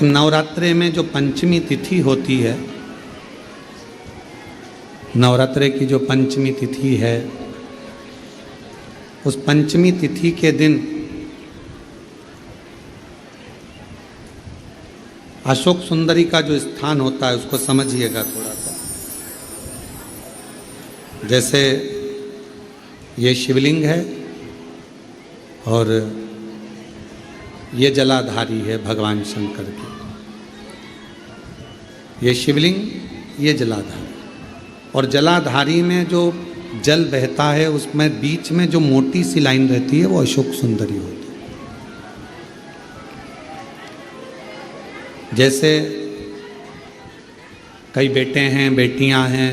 एक नवरात्रे में जो पंचमी तिथि होती है, नवरात्रे की जो पंचमी तिथि है, उस पंचमी तिथि के दिन अशोक सुंदरी का जो स्थान होता है उसको समझिएगा थोड़ा सा। जैसे ये शिवलिंग है और ये जलाधारी है भगवान शंकर की। ये शिवलिंग, ये जलाधारी, और जलाधारी में जो जल बहता है उसमें बीच में जो मोटी सी लाइन रहती है वो अशोक सुंदरी होती है। जैसे कई बेटे हैं, बेटियां हैं,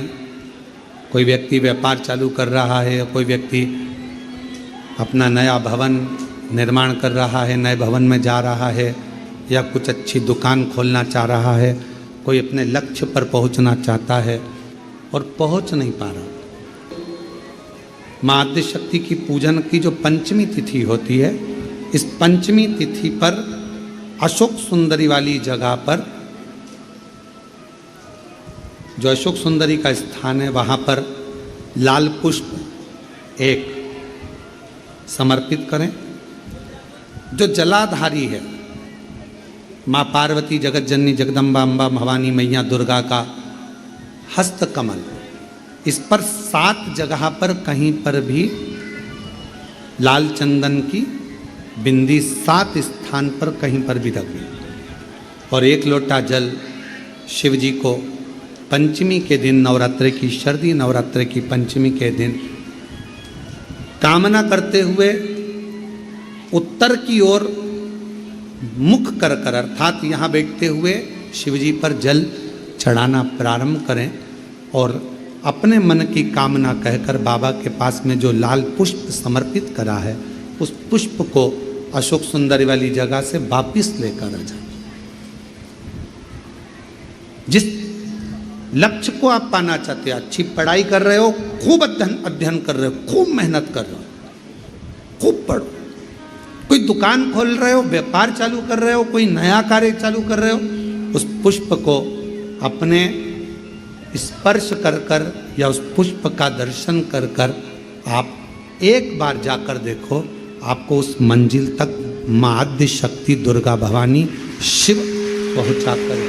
कोई व्यक्ति व्यापार चालू कर रहा है, कोई व्यक्ति अपना नया भवन निर्माण कर रहा है, नए भवन में जा रहा है, या कुछ अच्छी दुकान खोलना चाह रहा है, कोई अपने लक्ष्य पर पहुंचना चाहता है और पहुंच नहीं पा रहा। माँ आद्य शक्ति की पूजन की जो पंचमी तिथि होती है, इस पंचमी तिथि पर अशोक सुंदरी वाली जगह पर, जो अशोक सुंदरी का स्थान है, वहाँ पर लाल पुष्प एक समर्पित करें। जो जलाधारी है, माँ पार्वती, जगत जननी, जगदम्बा, अम्बा, भवानी मैया दुर्गा का हस्त कमल, इस पर 7 जगह पर कहीं पर भी लाल चंदन की बिंदी 7 स्थान पर कहीं पर भी रख दी, और 1 लोटा जल शिव जी को पंचमी के दिन, नवरात्रि की, शरदी नवरात्रि की पंचमी के दिन कामना करते हुए उत्तर की ओर मुख कर कर, अर्थात यहाँ बैठते हुए शिव जी पर जल चढ़ाना प्रारंभ करें, और अपने मन की कामना कहकर बाबा के पास में जो लाल पुष्प समर्पित करा है, उस पुष्प को अशोक सुंदरी वाली जगह से वापिस लेकर आ जाए। जिस लक्ष्य को आप पाना चाहते हैं, अच्छी पढ़ाई कर रहे हो, खूब अध्ययन कर रहे हो, खूब मेहनत कर रहे हो, खूब पढ़ो, कोई दुकान खोल रहे हो, व्यापार चालू कर रहे हो, कोई नया कार्य चालू कर रहे हो, उस पुष्प को अपने स्पर्श कर कर या उस पुष्प का दर्शन कर कर आप एक बार जाकर देखो, आपको उस मंजिल तक माँ आद्य शक्ति दुर्गा भवानी शिव पहुँचा कर।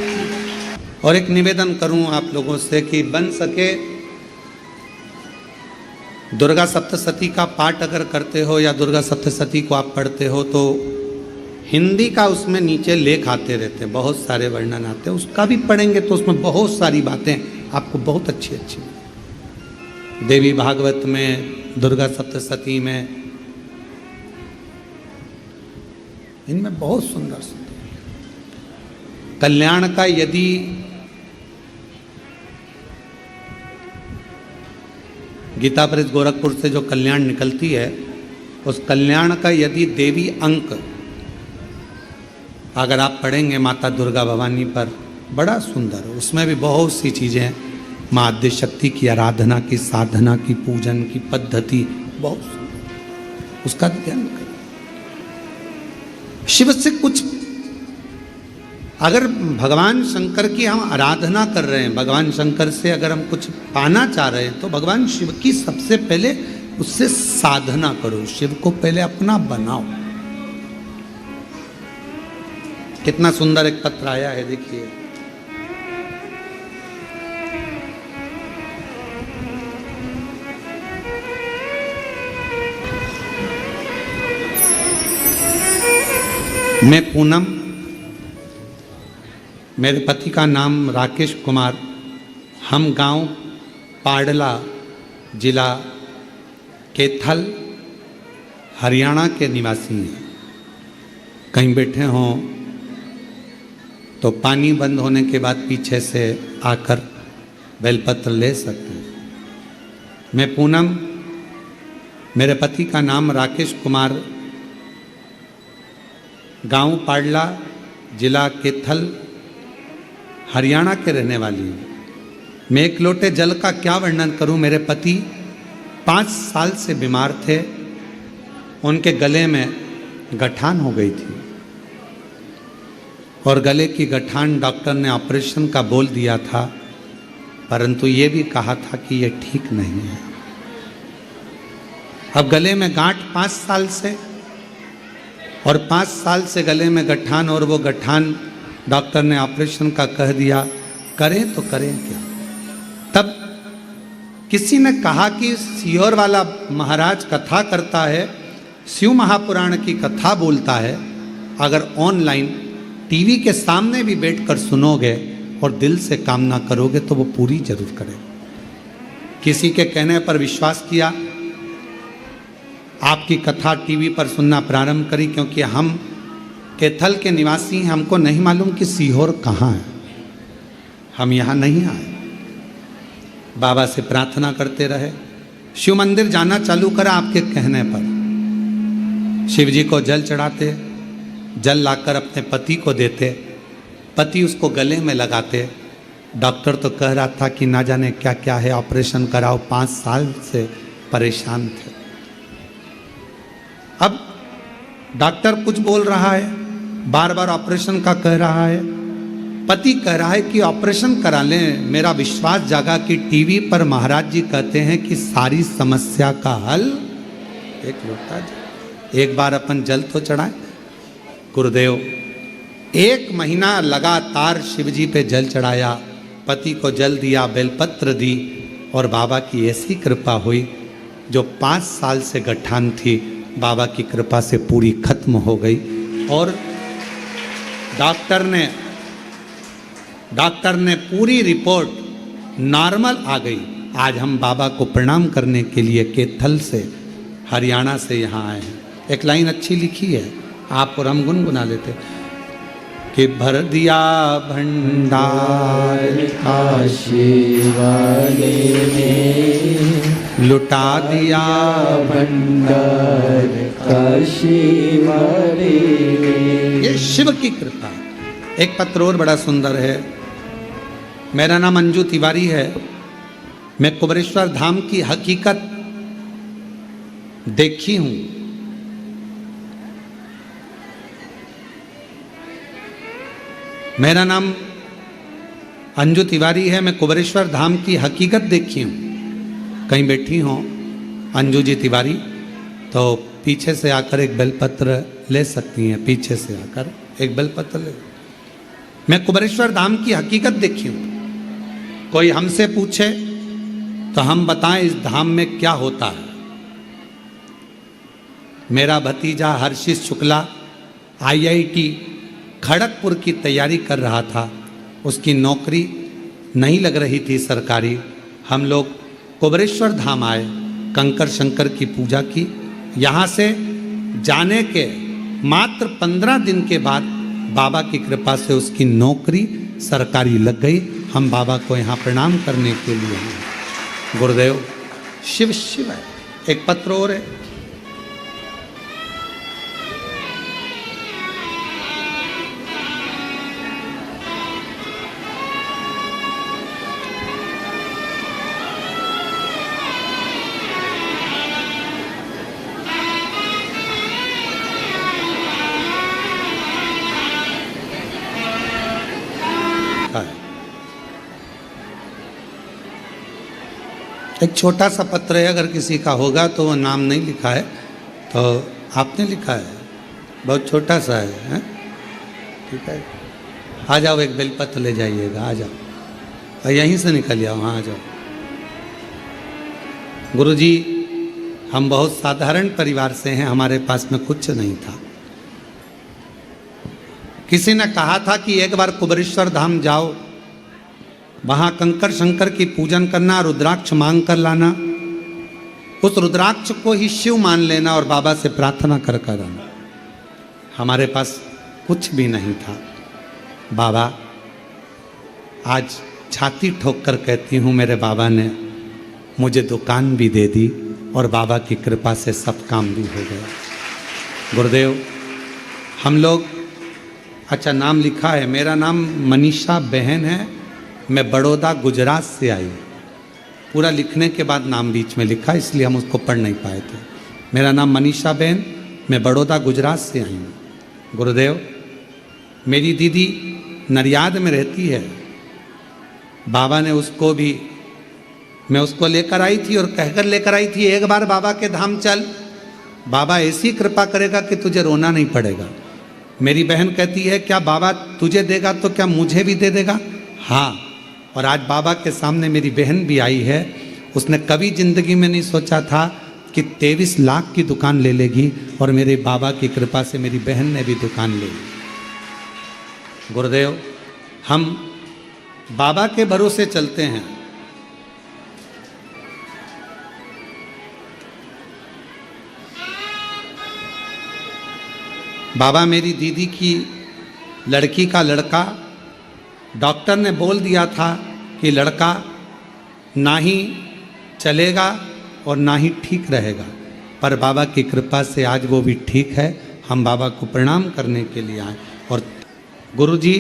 और एक निवेदन करूं आप लोगों से कि बन सके दुर्गा सप्तशती का पाठ अगर करते हो या दुर्गा सप्तशती को आप पढ़ते हो तो हिंदी का उसमें नीचे लेख आते रहते हैं, बहुत सारे वर्णन आते हैं, उसका भी पढ़ेंगे तो उसमें बहुत सारी बातें आपको बहुत अच्छी अच्छी, देवी भागवत में, दुर्गा सप्तशती में, इनमें बहुत सुंदर सुंदर कल्याण का, यदि गीता प्रेस गोरखपुर से जो कल्याण निकलती है, उस कल्याण का यदि देवी अंक अगर आप पढ़ेंगे माता दुर्गा भवानी पर, बड़ा सुंदर है। उसमें भी बहुत सी चीज़ें हैं, माँ आद्य शक्ति की आराधना की, साधना की, पूजन की पद्धति बहुत सुंदर, उसका ध्यान करें। शिव से कुछ, अगर भगवान शंकर की हम आराधना कर रहे हैं, भगवान शंकर से अगर हम कुछ पाना चाह रहे हैं, तो भगवान शिव की सबसे पहले उससे साधना करो, शिव को पहले अपना बनाओ। कितना सुंदर एक पत्र आया है, देखिए। मैं पूनम, मेरे पति का नाम राकेश कुमार, हम गांव पाडला, जिला कैथल, हरियाणा के निवासी हैं। कहीं बैठे हों तो पानी बंद होने के बाद पीछे से आकर बेलपत्र ले सकते हैं। मैं पूनम, मेरे पति का नाम राकेश कुमार, गांव पाडला, जिला कैथल, हरियाणा के रहने वाली हूँ। मैं 1 लोटे जल का क्या वर्णन करूं। मेरे पति 5 साल से बीमार थे, उनके गले में गठान हो गई थी और गले की गठान डॉक्टर ने ऑपरेशन का बोल दिया था, परंतु ये भी कहा था कि ये ठीक नहीं है। अब गले में गांठ 5 साल से, और 5 साल से गले में गठान, और वो गठान डॉक्टर ने ऑपरेशन का कह दिया, करें तो करें क्या। तब किसी ने कहा कि सीहोर वाला महाराज कथा करता है, शिव महापुराण की कथा बोलता है, अगर ऑनलाइन टीवी के सामने भी बैठकर सुनोगे और दिल से कामना करोगे तो वो पूरी जरूर करेगा। किसी के कहने पर विश्वास किया, आपकी कथा टीवी पर सुनना प्रारंभ करी, क्योंकि हम कैथल के निवासी हैं, हमको नहीं मालूम कि सीहोर कहाँ है, हम यहाँ नहीं आए। बाबा से प्रार्थना करते रहे, शिव मंदिर जाना चालू करा आपके कहने पर। शिव जी को जल चढ़ाते, जल लाकर अपने पति को देते, पति उसको गले में लगाते। डॉक्टर तो कह रहा था कि ना जाने क्या क्या है, ऑपरेशन कराओ, 5 साल से परेशान थे। अब डॉक्टर कुछ बोल रहा है, बार बार ऑपरेशन का कह रहा है, पति कह रहा है कि ऑपरेशन करा लें। मेरा विश्वास जागा कि टीवी पर महाराज जी कहते हैं कि सारी समस्या का हल एक लोटा जल। एक बार अपन जल तो चढ़ाएं। गुरुदेव 1 महीना लगातार शिव जी पे जल चढ़ाया, पति को जल दिया, बेलपत्र दी, और बाबा की ऐसी कृपा हुई, जो 5 साल से गठान थी, बाबा की कृपा से पूरी खत्म हो गई। और डॉक्टर ने पूरी रिपोर्ट नॉर्मल आ गई। आज हम बाबा को प्रणाम करने के लिए कैथल से, हरियाणा से यहाँ आए हैं। एक लाइन अच्छी लिखी है, आप और हम गुनगुना लेते कि भर दिया भंडार काशी वाले ने, लुटा दिया भंडार काशी वाले ने। ये शिव की कृपा है। एक पत्र और बड़ा सुंदर है। मेरा नाम अंजू तिवारी है। मैं कुबरेश्वर धाम की हकीकत देखी हूं। मेरा नाम अंजू तिवारी है। मैं कुबरेश्वर धाम की हकीकत देखी हूं। कहीं बैठी हो अंजू जी तिवारी तो पीछे से आकर एक बेलपत्र ले सकती हैं। पीछे से आकर एक बेलपत्र ले। मैं कुबरेश्वर धाम की हकीकत देखी हूं। कोई हमसे पूछे तो हम बताएं इस धाम में क्या होता है। मेरा भतीजा हर्षित शुक्ला IIT खड़गपुर की तैयारी कर रहा था। उसकी नौकरी नहीं लग रही थी सरकारी। हम लोग कुबरेश्वर धाम आए, कंकर शंकर की पूजा की। यहाँ से जाने के मात्र 15 दिन के बाद बाबा की कृपा से उसकी नौकरी सरकारी लग गई। हम बाबा को यहाँ प्रणाम करने के लिए हैं। गुरुदेव शिव शिव है। एक पत्र और है। एक छोटा सा पत्र है, अगर किसी का होगा तो वो नाम नहीं लिखा है, तो आपने लिखा है, बहुत छोटा सा है। ठीक है, आ जाओ, एक बेलपत्र ले जाइएगा, आ जाओ, और यहीं से निकल जाओ। हाँ आ जाओ। गुरुजी, हम बहुत साधारण परिवार से हैं, हमारे पास में कुछ नहीं था। किसी ने कहा था कि एक बार कुबरेश्वर धाम जाओ, वहाँ कंकर शंकर की पूजन करना, रुद्राक्ष मांग कर लाना, उस रुद्राक्ष को ही शिव मान लेना और बाबा से प्रार्थना कर कर आना। हमारे पास कुछ भी नहीं था। बाबा, आज छाती ठोक कर कहती हूँ, मेरे बाबा ने मुझे दुकान भी दे दी और बाबा की कृपा से सब काम भी हो गया। गुरुदेव, हम लोग, अच्छा नाम लिखा है, मेरा नाम मनीषा बहन है, मैं बड़ौदा गुजरात से आई। पूरा लिखने के बाद नाम बीच में लिखा, इसलिए हम उसको पढ़ नहीं पाए थे। मेरा नाम मनीषा बहन, मैं बड़ौदा गुजरात से आई हूँ। गुरुदेव, मेरी दीदी नरियाद में रहती है, बाबा ने उसको भी, मैं उसको लेकर आई थी और कहकर लेकर आई थी एक बार बाबा के धाम चल, बाबा ऐसी कृपा करेगा कि तुझे रोना नहीं पड़ेगा। मेरी बहन कहती है क्या बाबा तुझे देगा तो क्या मुझे भी दे देगा? हाँ। और आज बाबा के सामने मेरी बहन भी आई है, उसने कभी जिंदगी में नहीं सोचा था कि 23 लाख की दुकान ले लेगी, और मेरे बाबा की कृपा से मेरी बहन ने भी दुकान ले ली। गुरुदेव, हम बाबा के भरोसे चलते हैं। बाबा मेरी दीदी की लड़की का लड़का, डॉक्टर ने बोल दिया था कि लड़का ना ही चलेगा और ना ही ठीक रहेगा, पर बाबा की कृपा से आज वो भी ठीक है। हम बाबा को प्रणाम करने के लिए आए। और गुरुजी,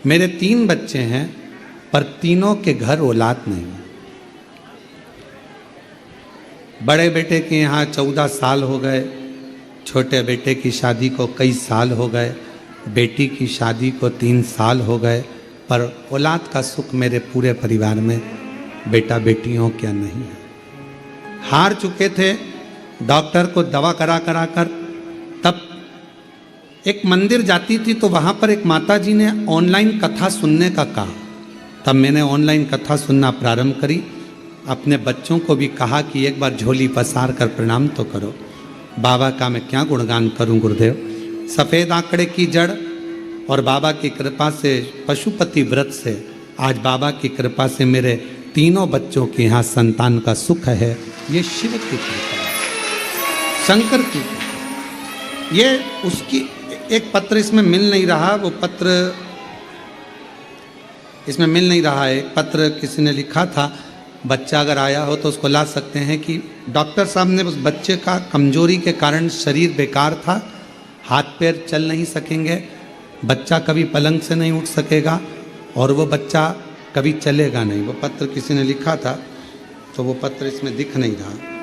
मेरे 3 बच्चे हैं पर तीनों के घर औलाद नहीं है। बड़े बेटे के यहाँ 14 साल हो गए, छोटे बेटे की शादी को कई साल हो गए, बेटी की शादी को 3 साल हो गए, पर औलाद का सुख मेरे पूरे परिवार में बेटा बेटियों क्या नहीं है। हार चुके थे डॉक्टर को दवा करा करा कर। तब एक मंदिर जाती थी तो वहाँ पर एक माता जी ने ऑनलाइन कथा सुनने का कहा। तब मैंने ऑनलाइन कथा सुनना प्रारंभ करी। अपने बच्चों को भी कहा कि एक बार झोली पसार कर प्रणाम तो करो। बाबा का मैं क्या गुणगान करूं गुरुदेव। सफ़ेद आंकड़े की जड़ और बाबा की कृपा से, पशुपति व्रत से, आज बाबा की कृपा से मेरे तीनों बच्चों के यहाँ संतान का सुख है। ये शिव की कृपा है, शंकर की कृपा। ये उसकी एक पत्र इसमें मिल नहीं रहा, वो पत्र इसमें मिल नहीं रहा है। एक पत्र किसी ने लिखा था, बच्चा अगर आया हो तो उसको ला सकते हैं, कि डॉक्टर साहब ने उस बच्चे का कमजोरी के कारण शरीर बेकार था, हाथ पैर चल नहीं सकेंगे, बच्चा कभी पलंग से नहीं उठ सकेगा और वो बच्चा कभी चलेगा नहीं। वो पत्र किसी ने लिखा था, तो वो पत्र इसमें दिख नहीं रहा।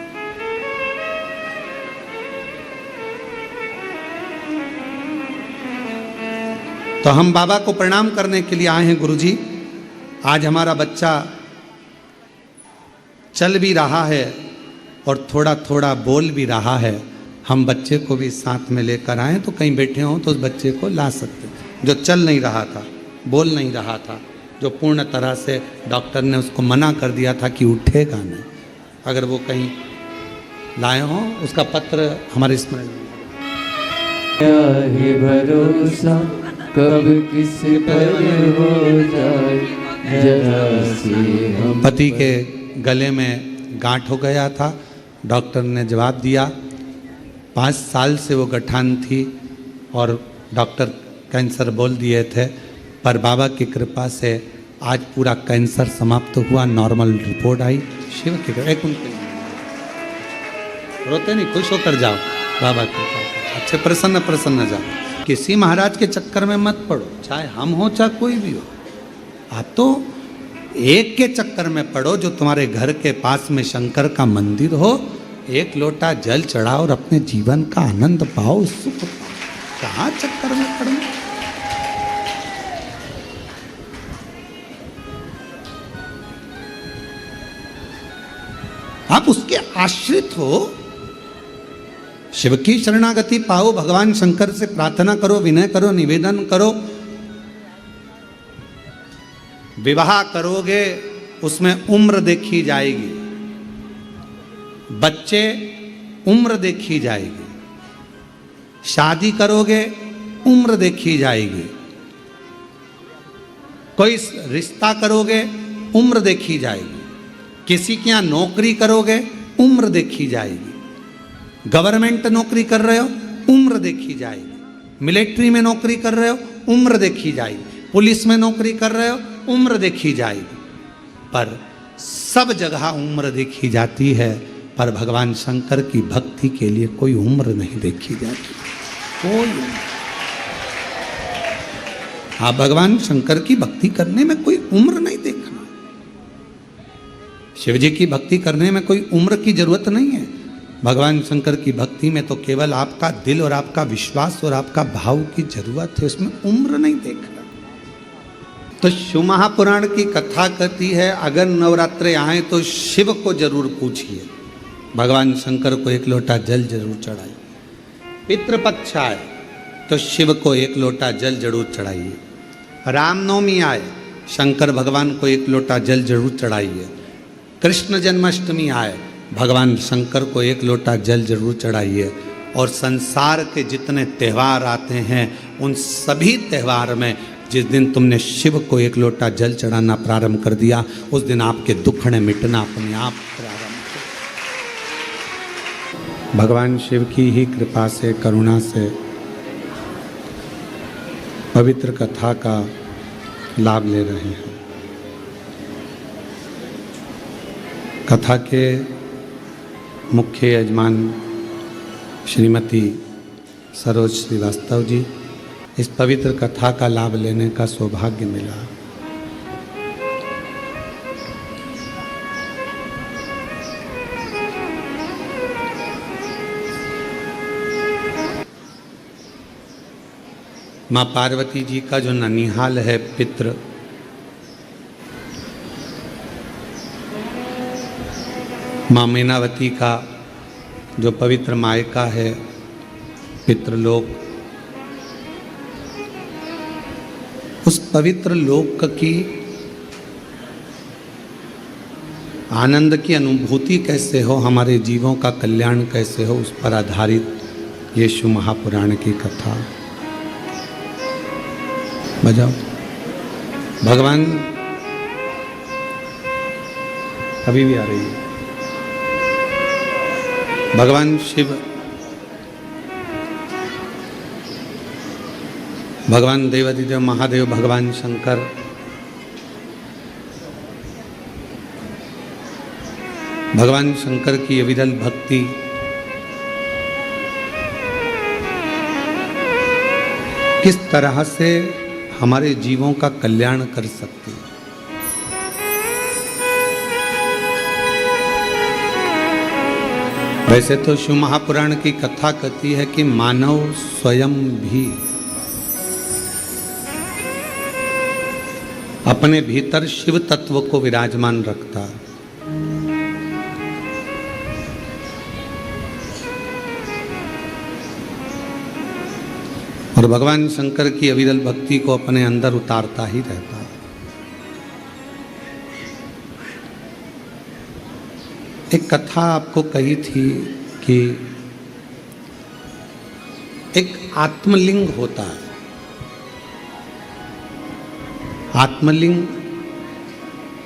तो हम बाबा को प्रणाम करने के लिए आए हैं गुरुजी। आज हमारा बच्चा चल भी रहा है और थोड़ा थोड़ा बोल भी रहा है। हम बच्चे को भी साथ में लेकर आए, तो कहीं बैठे हों तो उस बच्चे को ला सकते, जो चल नहीं रहा था, बोल नहीं रहा था, जो पूर्ण तरह से डॉक्टर ने उसको मना कर दिया था कि उठेगा नहीं। अगर वो कहीं लाए हों, उसका पत्र हमारे स्मरण में। क्या ही भरोसा कब किस पर हो जाए, जरा सी हम पति के गले में गांठ हो गया था। डॉक्टर ने जवाब दिया 5 साल से वो गठान थी और डॉक्टर कैंसर बोल दिए थे, पर बाबा की कृपा से आज पूरा कैंसर समाप्त हुआ, नॉर्मल रिपोर्ट आई। शिव की कृपा। एक उनके रोते नहीं, खुश होकर जाओ बाबा की कृपा, अच्छे प्रसन्न प्रसन्न जाओ। किसी महाराज के चक्कर में मत पड़ो, चाहे हम हो चाहे कोई भी हो। आप तो एक के चक्कर में पड़ो जो तुम्हारे घर के पास में शंकर का मंदिर हो, एक लोटा जल चढ़ाओ और अपने जीवन का आनंद पाओ, सुख पाओ। कहाँ चक्कर में पड़ो। आप उसके आश्रित हो। शिव की शरणागति पाओ, भगवान शंकर से प्रार्थना करो, विनय करो, निवेदन करो। विवाह करोगे उसमें उम्र देखी जाएगी, बच्चे उम्र देखी जाएगी। शादी करोगे उम्र देखी जाएगी, कोई रिश्ता करोगे उम्र देखी जाएगी, किसी के यहाँ नौकरी करोगे उम्र देखी जाएगी। गवर्नमेंट नौकरी कर रहे हो उम्र देखी जाएगी, मिलिट्री में नौकरी कर रहे हो उम्र देखी जाएगी, पुलिस में नौकरी कर रहे हो उम्र देखी जाएगी। पर सब जगह उम्र देखी जाती है, पर भगवान शंकर की भक्ति के लिए कोई उम्र नहीं देखी जाती, कोई। हाँ, भगवान शंकर की भक्ति करने में कोई उम्र नहीं देखना। शिव जी की भक्ति करने में कोई उम्र की जरूरत नहीं है। भगवान शंकर की भक्ति में तो केवल आपका दिल और आपका विश्वास और आपका भाव की जरूरत है, उसमें उम्र नहीं देखना। तो शिव महापुराण की कथा कहती है अगर नवरात्रे आए तो शिव को जरूर पूछिए, भगवान शंकर को एक लोटा जल जरूर चढ़ाइए। पितृपक्ष आए तो शिव को एक लोटा जल जरूर चढ़ाइए। रामनवमी आए शंकर भगवान को एक लोटा जल जरूर चढ़ाइए। कृष्ण जन्माष्टमी आए भगवान शंकर को एक लोटा जल जरूर चढ़ाइए। और संसार के जितने त्यौहार आते हैं उन सभी त्यौहार में जिस दिन तुमने शिव को एक लोटा जल चढ़ाना प्रारंभ कर दिया उस दिन आपके दुख ने मिटना अपने आप प्रारंभ। भगवान शिव की ही कृपा से करुणा से पवित्र कथा का लाभ ले रहे हैं। कथा के मुख्य यजमान श्रीमती सरोज श्रीवास्तव जी, इस पवित्र कथा का लाभ लेने का सौभाग्य मिला। माँ पार्वती जी का जो ननिहाल है पितृ, माँ मीनावती का जो पवित्र मायका है पितृलोक, उस पवित्र लोक की आनंद की अनुभूति कैसे हो, हमारे जीवों का कल्याण कैसे हो, उस पर आधारित ये शिव महापुराण की कथा। बजाओ। भगवान अभी भी आ रही है। भगवान शिव, भगवान देवाधिदेव महादेव, भगवान शंकर भगवान शंकर की अविरल भक्ति किस तरह से हमारे जीवों का कल्याण कर सकती है। वैसे तो शिव महापुराण की कथा कहती है कि मानव स्वयं भी अपने भीतर शिव तत्व को विराजमान रखता है। और भगवान शंकर की अविरल भक्ति को अपने अंदर उतारता ही रहता है। एक कथा आपको कही थी कि एक आत्मलिंग होता है। आत्मलिंग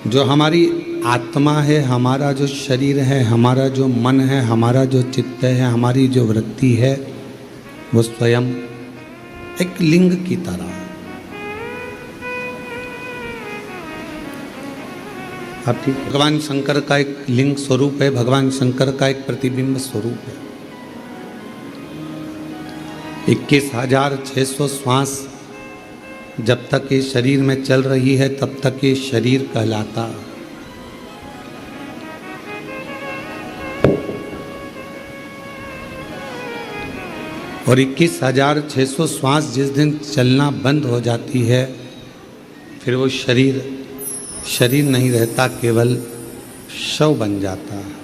जो हमारी आत्मा है, हमारा जो शरीर है, हमारा जो मन है, हमारा जो चित्त है, हमारी जो वृत्ति है, वो स्वयं एक लिंग की तरह है। आप ठीक, भगवान शंकर का एक लिंग स्वरूप है, भगवान शंकर का एक प्रतिबिंब स्वरूप है। 21,600 श्वास जब तक ये शरीर में चल रही है तब तक ये शरीर कहलाता है। और 21,600 श्वास जिस दिन चलना बंद हो जाती है फिर वो शरीर नहीं रहता, केवल शव बन जाता है।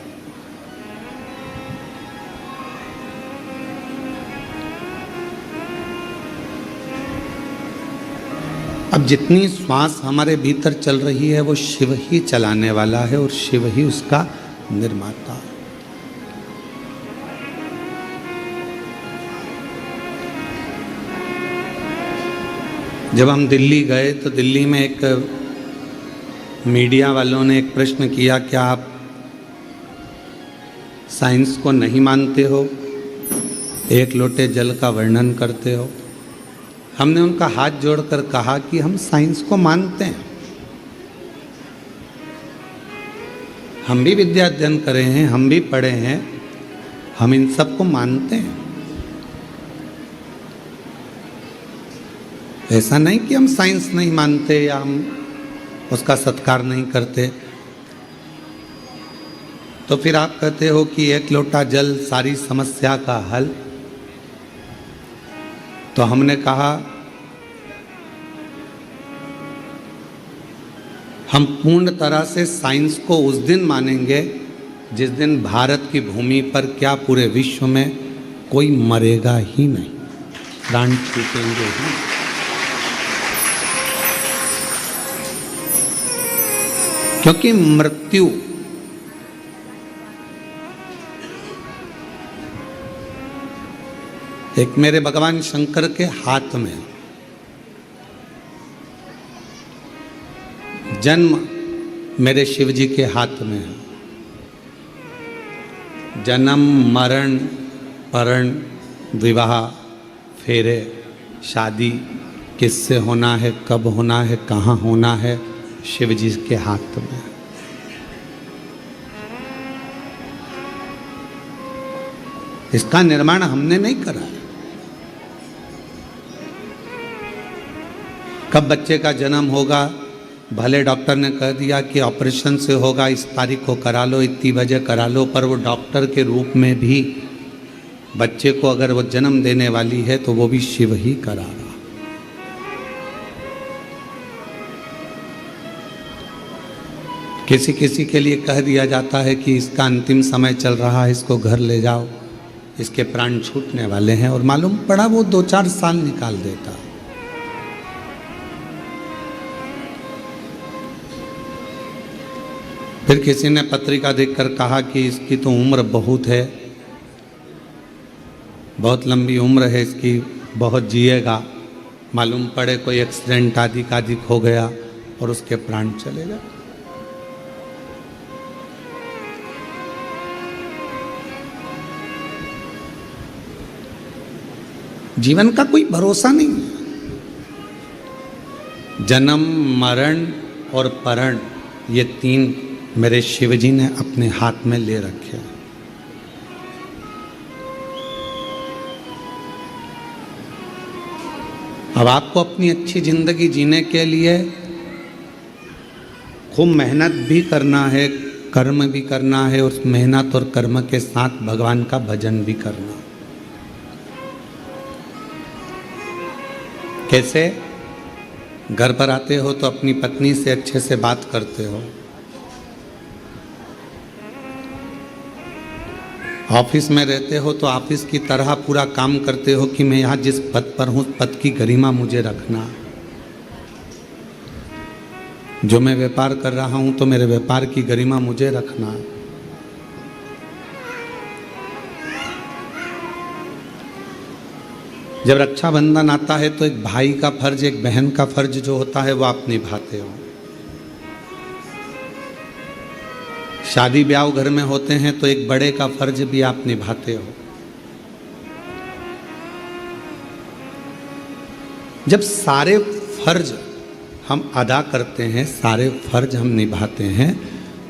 अब जितनी श्वास हमारे भीतर चल रही है वो शिव ही चलाने वाला है और शिव ही उसका निर्माता है। जब हम दिल्ली गए तो दिल्ली में एक मीडिया वालों ने एक प्रश्न किया, क्या आप साइंस को नहीं मानते हो, एक लोटे जल का वर्णन करते हो? हमने उनका हाथ जोड़कर कहा कि हम साइंस को मानते हैं, हम भी विद्या अध्ययन करे हैं, हम भी पढ़े हैं, हम इन सब को मानते हैं। ऐसा नहीं कि हम साइंस नहीं मानते या हम उसका सत्कार नहीं करते। तो फिर आप कहते हो कि एक लोटा जल सारी समस्या का हल। तो हमने कहा हम पूर्ण तरह से साइंस को उस दिन मानेंगे जिस दिन भारत की भूमि पर क्या पूरे विश्व में कोई मरेगा ही नहीं, प्राण छूटेंगे ही। क्योंकि मृत्यु एक मेरे भगवान शंकर के हाथ में, जन्म मेरे शिव जी के हाथ में है। जन्म मरण परण विवाह फेरे शादी किससे होना है, कब होना है, कहाँ होना है, शिव जी के हाथ में। इसका निर्माण हमने नहीं करा है। कब बच्चे का जन्म होगा, भले डॉक्टर ने कह दिया कि ऑपरेशन से होगा, इस तारीख को करा लो, इतनी बजे करा लो, पर वो डॉक्टर के रूप में भी बच्चे को अगर वो जन्म देने वाली है तो वो भी शिव ही करा रहा। किसी किसी के लिए कह दिया जाता है कि इसका अंतिम समय चल रहा है, इसको घर ले जाओ, इसके प्राण छूटने वाले हैं, और मालूम पड़ा वो 2-4 साल निकाल देता। फिर किसी ने पत्रिका देखकर कहा कि इसकी तो उम्र बहुत है, बहुत लंबी उम्र है इसकी, बहुत जिएगा। मालूम पड़े कोई एक्सीडेंट आदि हो गया और उसके प्राण चले गए। जीवन का कोई भरोसा नहीं है। जन्म मरण और परण ये 3 मेरे शिव जी ने अपने हाथ में ले रखे। अब आपको अपनी अच्छी जिंदगी जीने के लिए खूब मेहनत भी करना है, कर्म भी करना है, उस मेहनत और कर्म के साथ भगवान का भजन भी करना। कैसे? घर पर आते हो तो अपनी पत्नी से अच्छे से बात करते हो, ऑफिस में रहते हो तो ऑफिस की तरह पूरा काम करते हो कि मैं यहाँ जिस पद पर हूँ पद की गरिमा मुझे रखना। जो मैं व्यापार कर रहा हूँ तो मेरे व्यापार की गरिमा मुझे रखना। जब रक्षाबंधन आता है तो एक भाई का फर्ज, एक बहन का फर्ज जो होता है वो आप निभाते हो। शादी ब्याह घर में होते हैं तो एक बड़े का फर्ज भी आप निभाते हो। जब सारे फर्ज हम अदा करते हैं, सारे फर्ज हम निभाते हैं,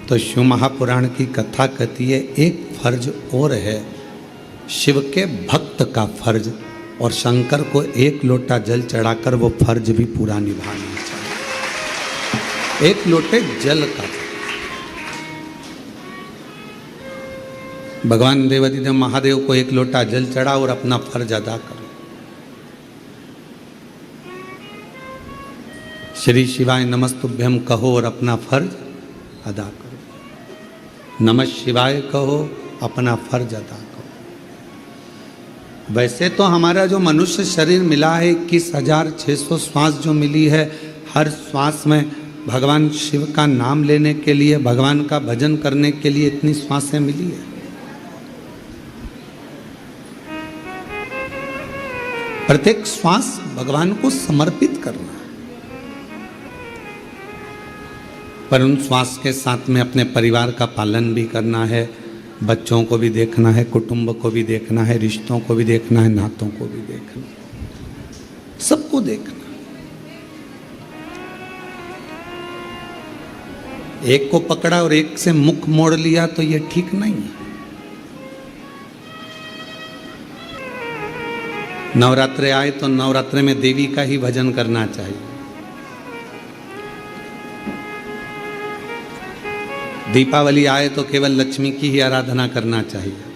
तो शिव महापुराण की कथा कहती है एक फर्ज और है, शिव के भक्त का फर्ज, और शंकर को 1 लोटा जल चढ़ाकर वो फर्ज भी पूरा निभाना चाहिए। 1 लोटे जल का। भगवान देवादिदेव महादेव को 1 लोटा जल चढ़ा और अपना फर्ज अदा करो। श्री शिवाय नमस्तुभ्यम कहो और अपना फर्ज अदा करो। नमः शिवाय कहो, अपना फर्ज अदा करो। वैसे तो हमारा जो मनुष्य शरीर मिला है 21,600 श्वास जो मिली है, हर श्वास में भगवान शिव का नाम लेने के लिए, भगवान का भजन करने के लिए इतनी श्वासें मिली है। प्रत्येक श्वास भगवान को समर्पित करना है, पर उन श्वास के साथ में अपने परिवार का पालन भी करना है, बच्चों को भी देखना है, कुटुंब को भी देखना है, रिश्तों को भी देखना है, नातों को भी देखना, सबको देखना। एक को पकड़ा और एक से मुख मोड़ लिया तो ये ठीक नहीं है। नवरात्रे आए तो नवरात्रे में देवी का ही भजन करना चाहिए। दीपावली आए तो केवल लक्ष्मी की ही आराधना करना चाहिए।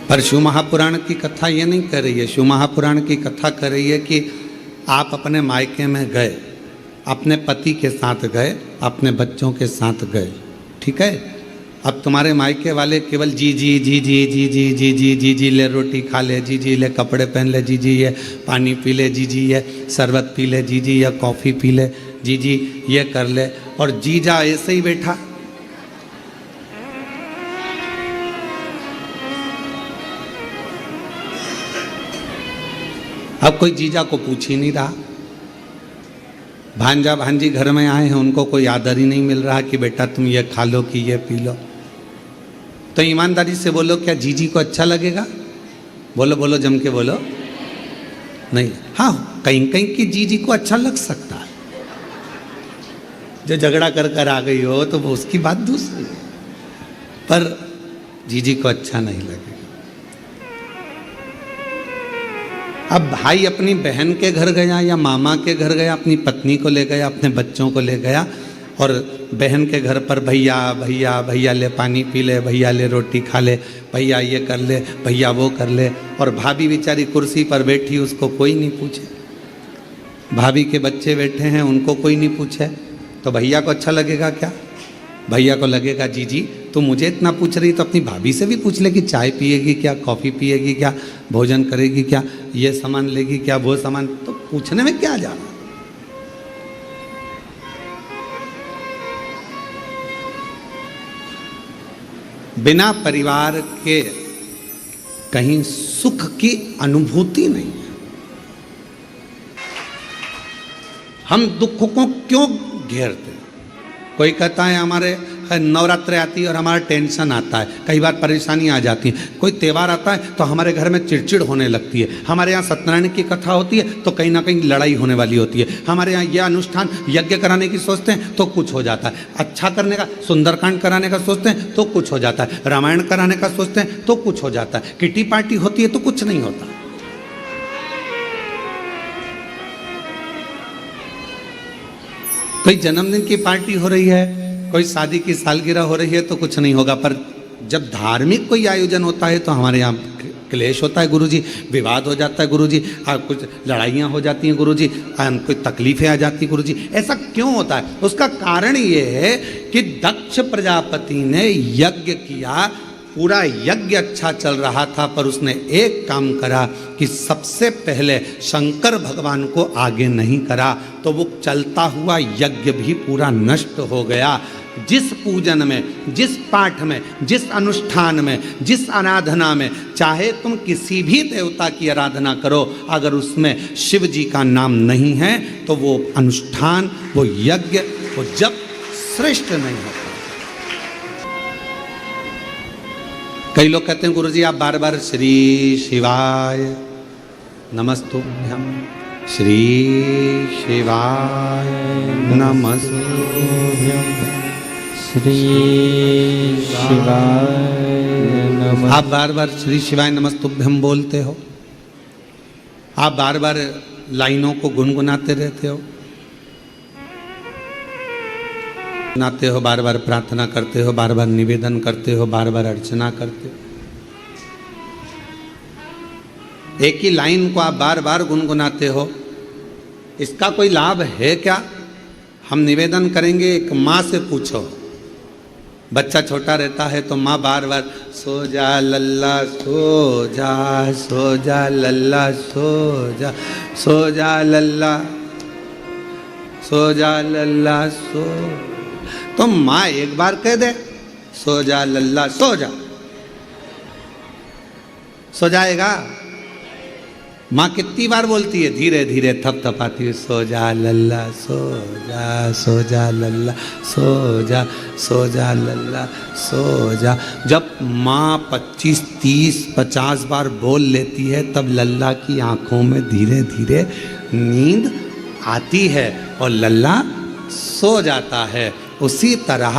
पर शिव महापुराण की कथा ये नहीं कर रही है। शिव महापुराण की कथा कर रही है कि आप अपने मायके में गए, अपने पति के साथ गए, अपने बच्चों के साथ गए, ठीक है। अब तुम्हारे मायके वाले केवल जी जी जी जी जी जी जी जी जी जी ले रोटी खा ले, जी जी ले कपड़े पहन ले, जी जी ये पानी पी ले, जी जी ये शरबत पी ले, जी जी ये कॉफ़ी पी ले, जी जी ये कर ले, और जीजा ऐसे ही बैठा। अब कोई जीजा को पूछ ही नहीं रहा। भांजा भांजी घर में आए हैं, उनको कोई आदर ही नहीं मिल रहा कि बेटा तुम ये खा लो कि ये पी लो। तो ईमानदारी से बोलो, क्या जीजी को अच्छा लगेगा? बोलो बोलो, जम के बोलो। नहीं, हाँ कहीं कहीं की जीजी को अच्छा लग सकता है, जो झगड़ा कर कर आ गई हो तो वो उसकी बात दूसरी है, पर जीजी को अच्छा नहीं लगेगा। अब भाई अपनी बहन के घर गया या मामा के घर गया, अपनी पत्नी को ले गया, अपने बच्चों को ले गया, और बहन के घर पर भैया भैया भैया ले पानी पी ले, भैया ले रोटी खा ले, भैया ये कर ले, भैया वो कर ले, और भाभी बेचारी कुर्सी पर बैठी, उसको कोई नहीं पूछे। भाभी के बच्चे बैठे हैं, उनको कोई नहीं पूछे, तो भैया को अच्छा लगेगा क्या? भैया को लगेगा जीजी तो मुझे इतना पूछ रही तो अपनी भाभी से भी पूछ ले कि चाय पिएगी क्या, कॉफ़ी पिएगी क्या, भोजन करेगी क्या, ये सामान लेगी क्या, वो सामान, तो पूछने में क्या जाना। बिना परिवार के कहीं सुख की अनुभूति नहीं है। हम दुख को क्यों घेरते? कोई कहता है हमारे नवरात्र आती है और हमारा टेंशन आता है, कई बार परेशानी आ जाती है। कोई त्यौहार आता है तो हमारे घर में चिड़चिड़ होने लगती है। हमारे यहाँ सत्यनारायण की कथा होती है तो कहीं ना कहीं लड़ाई होने वाली होती है। हमारे यहाँ यह अनुष्ठान यज्ञ कराने की सोचते हैं तो कुछ हो जाता है, अच्छा करने का, सुंदरकांड कराने का सोचते हैं तो कुछ हो जाता है, रामायण कराने का सोचते हैं तो कुछ हो जाता है, किटी पार्टी होती है तो कुछ नहीं होता। कोई जन्मदिन की पार्टी हो रही है, कोई शादी की सालगिरह हो रही है तो कुछ नहीं होगा, पर जब धार्मिक कोई आयोजन होता है तो हमारे यहाँ क्लेश होता है गुरुजी, विवाद हो जाता है गुरुजी, कुछ लड़ाइयाँ हो जाती हैं गुरुजी, कोई तकलीफें आ जाती हैं गुरुजी। ऐसा क्यों होता है? उसका कारण ये है कि दक्ष प्रजापति ने यज्ञ किया, पूरा यज्ञ अच्छा चल रहा था, पर उसने एक काम करा कि सबसे पहले शंकर भगवान को आगे नहीं करा, तो वो चलता हुआ यज्ञ भी पूरा नष्ट हो गया। जिस पूजन में, जिस पाठ में, जिस अनुष्ठान में, जिस आराधना में, चाहे तुम किसी भी देवता की आराधना करो, अगर उसमें शिव जी का नाम नहीं है तो वो अनुष्ठान, वो यज्ञ, वो जप श्रेष्ठ नहीं होता। कई लोग कहते हैं गुरुजी आप बार बार श्री शिवाय नमस्तुभ्यम, श्री शिवाय नमस्तुभ्यम, श्री शिवाय नमः। आप बार बार श्री शिवाय नमस्तुभ्यम बोलते हो, आप बार बार लाइनों को गुनगुनाते रहते हो, नाते हो, बार बार प्रार्थना करते हो, बार बार निवेदन करते हो, बार बार अर्चना करते हो। एक ही लाइन को आप बार बार गुनगुनाते हो, इसका कोई लाभ है क्या? हम निवेदन करेंगे, एक माँ से पूछो, बच्चा छोटा रहता है तो माँ बार बार सो जा लल्ला सो जा, सो जा लल्ला सो जा, सो जा लल्ला, सो जा लल्ला सो, तो माँ एक बार कह दे सो जा लल्ला सो जा, सो जाएगा? माँ कितनी बार बोलती है? धीरे धीरे थपथपाती है, सो जा लल्ला सो जा, सो जा लल्ला सो जा, सो जा लल्ला सो जा। जब माँ 25, 30, 50 बार बोल लेती है तब लल्ला की आंखों में धीरे धीरे नींद आती है और लल्ला सो जाता है। उसी तरह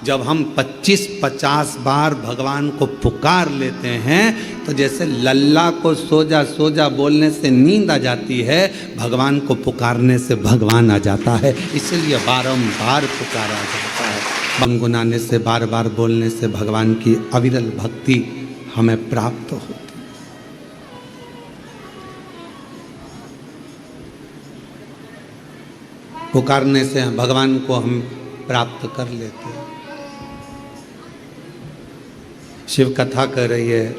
जब हम 25-50 बार भगवान को पुकार लेते हैं तो जैसे लल्ला को सोजा सोजा बोलने से नींद आ जाती है, भगवान को पुकारने से भगवान आ जाता है। इसलिए बारंबार पुकारा जाता है। गुनगुनाने से, बार बार बोलने से भगवान की अविरल भक्ति हमें प्राप्त होती है। पुकारने से भगवान को हम प्राप्त कर लेते हैं। शिव कथा कह रही है,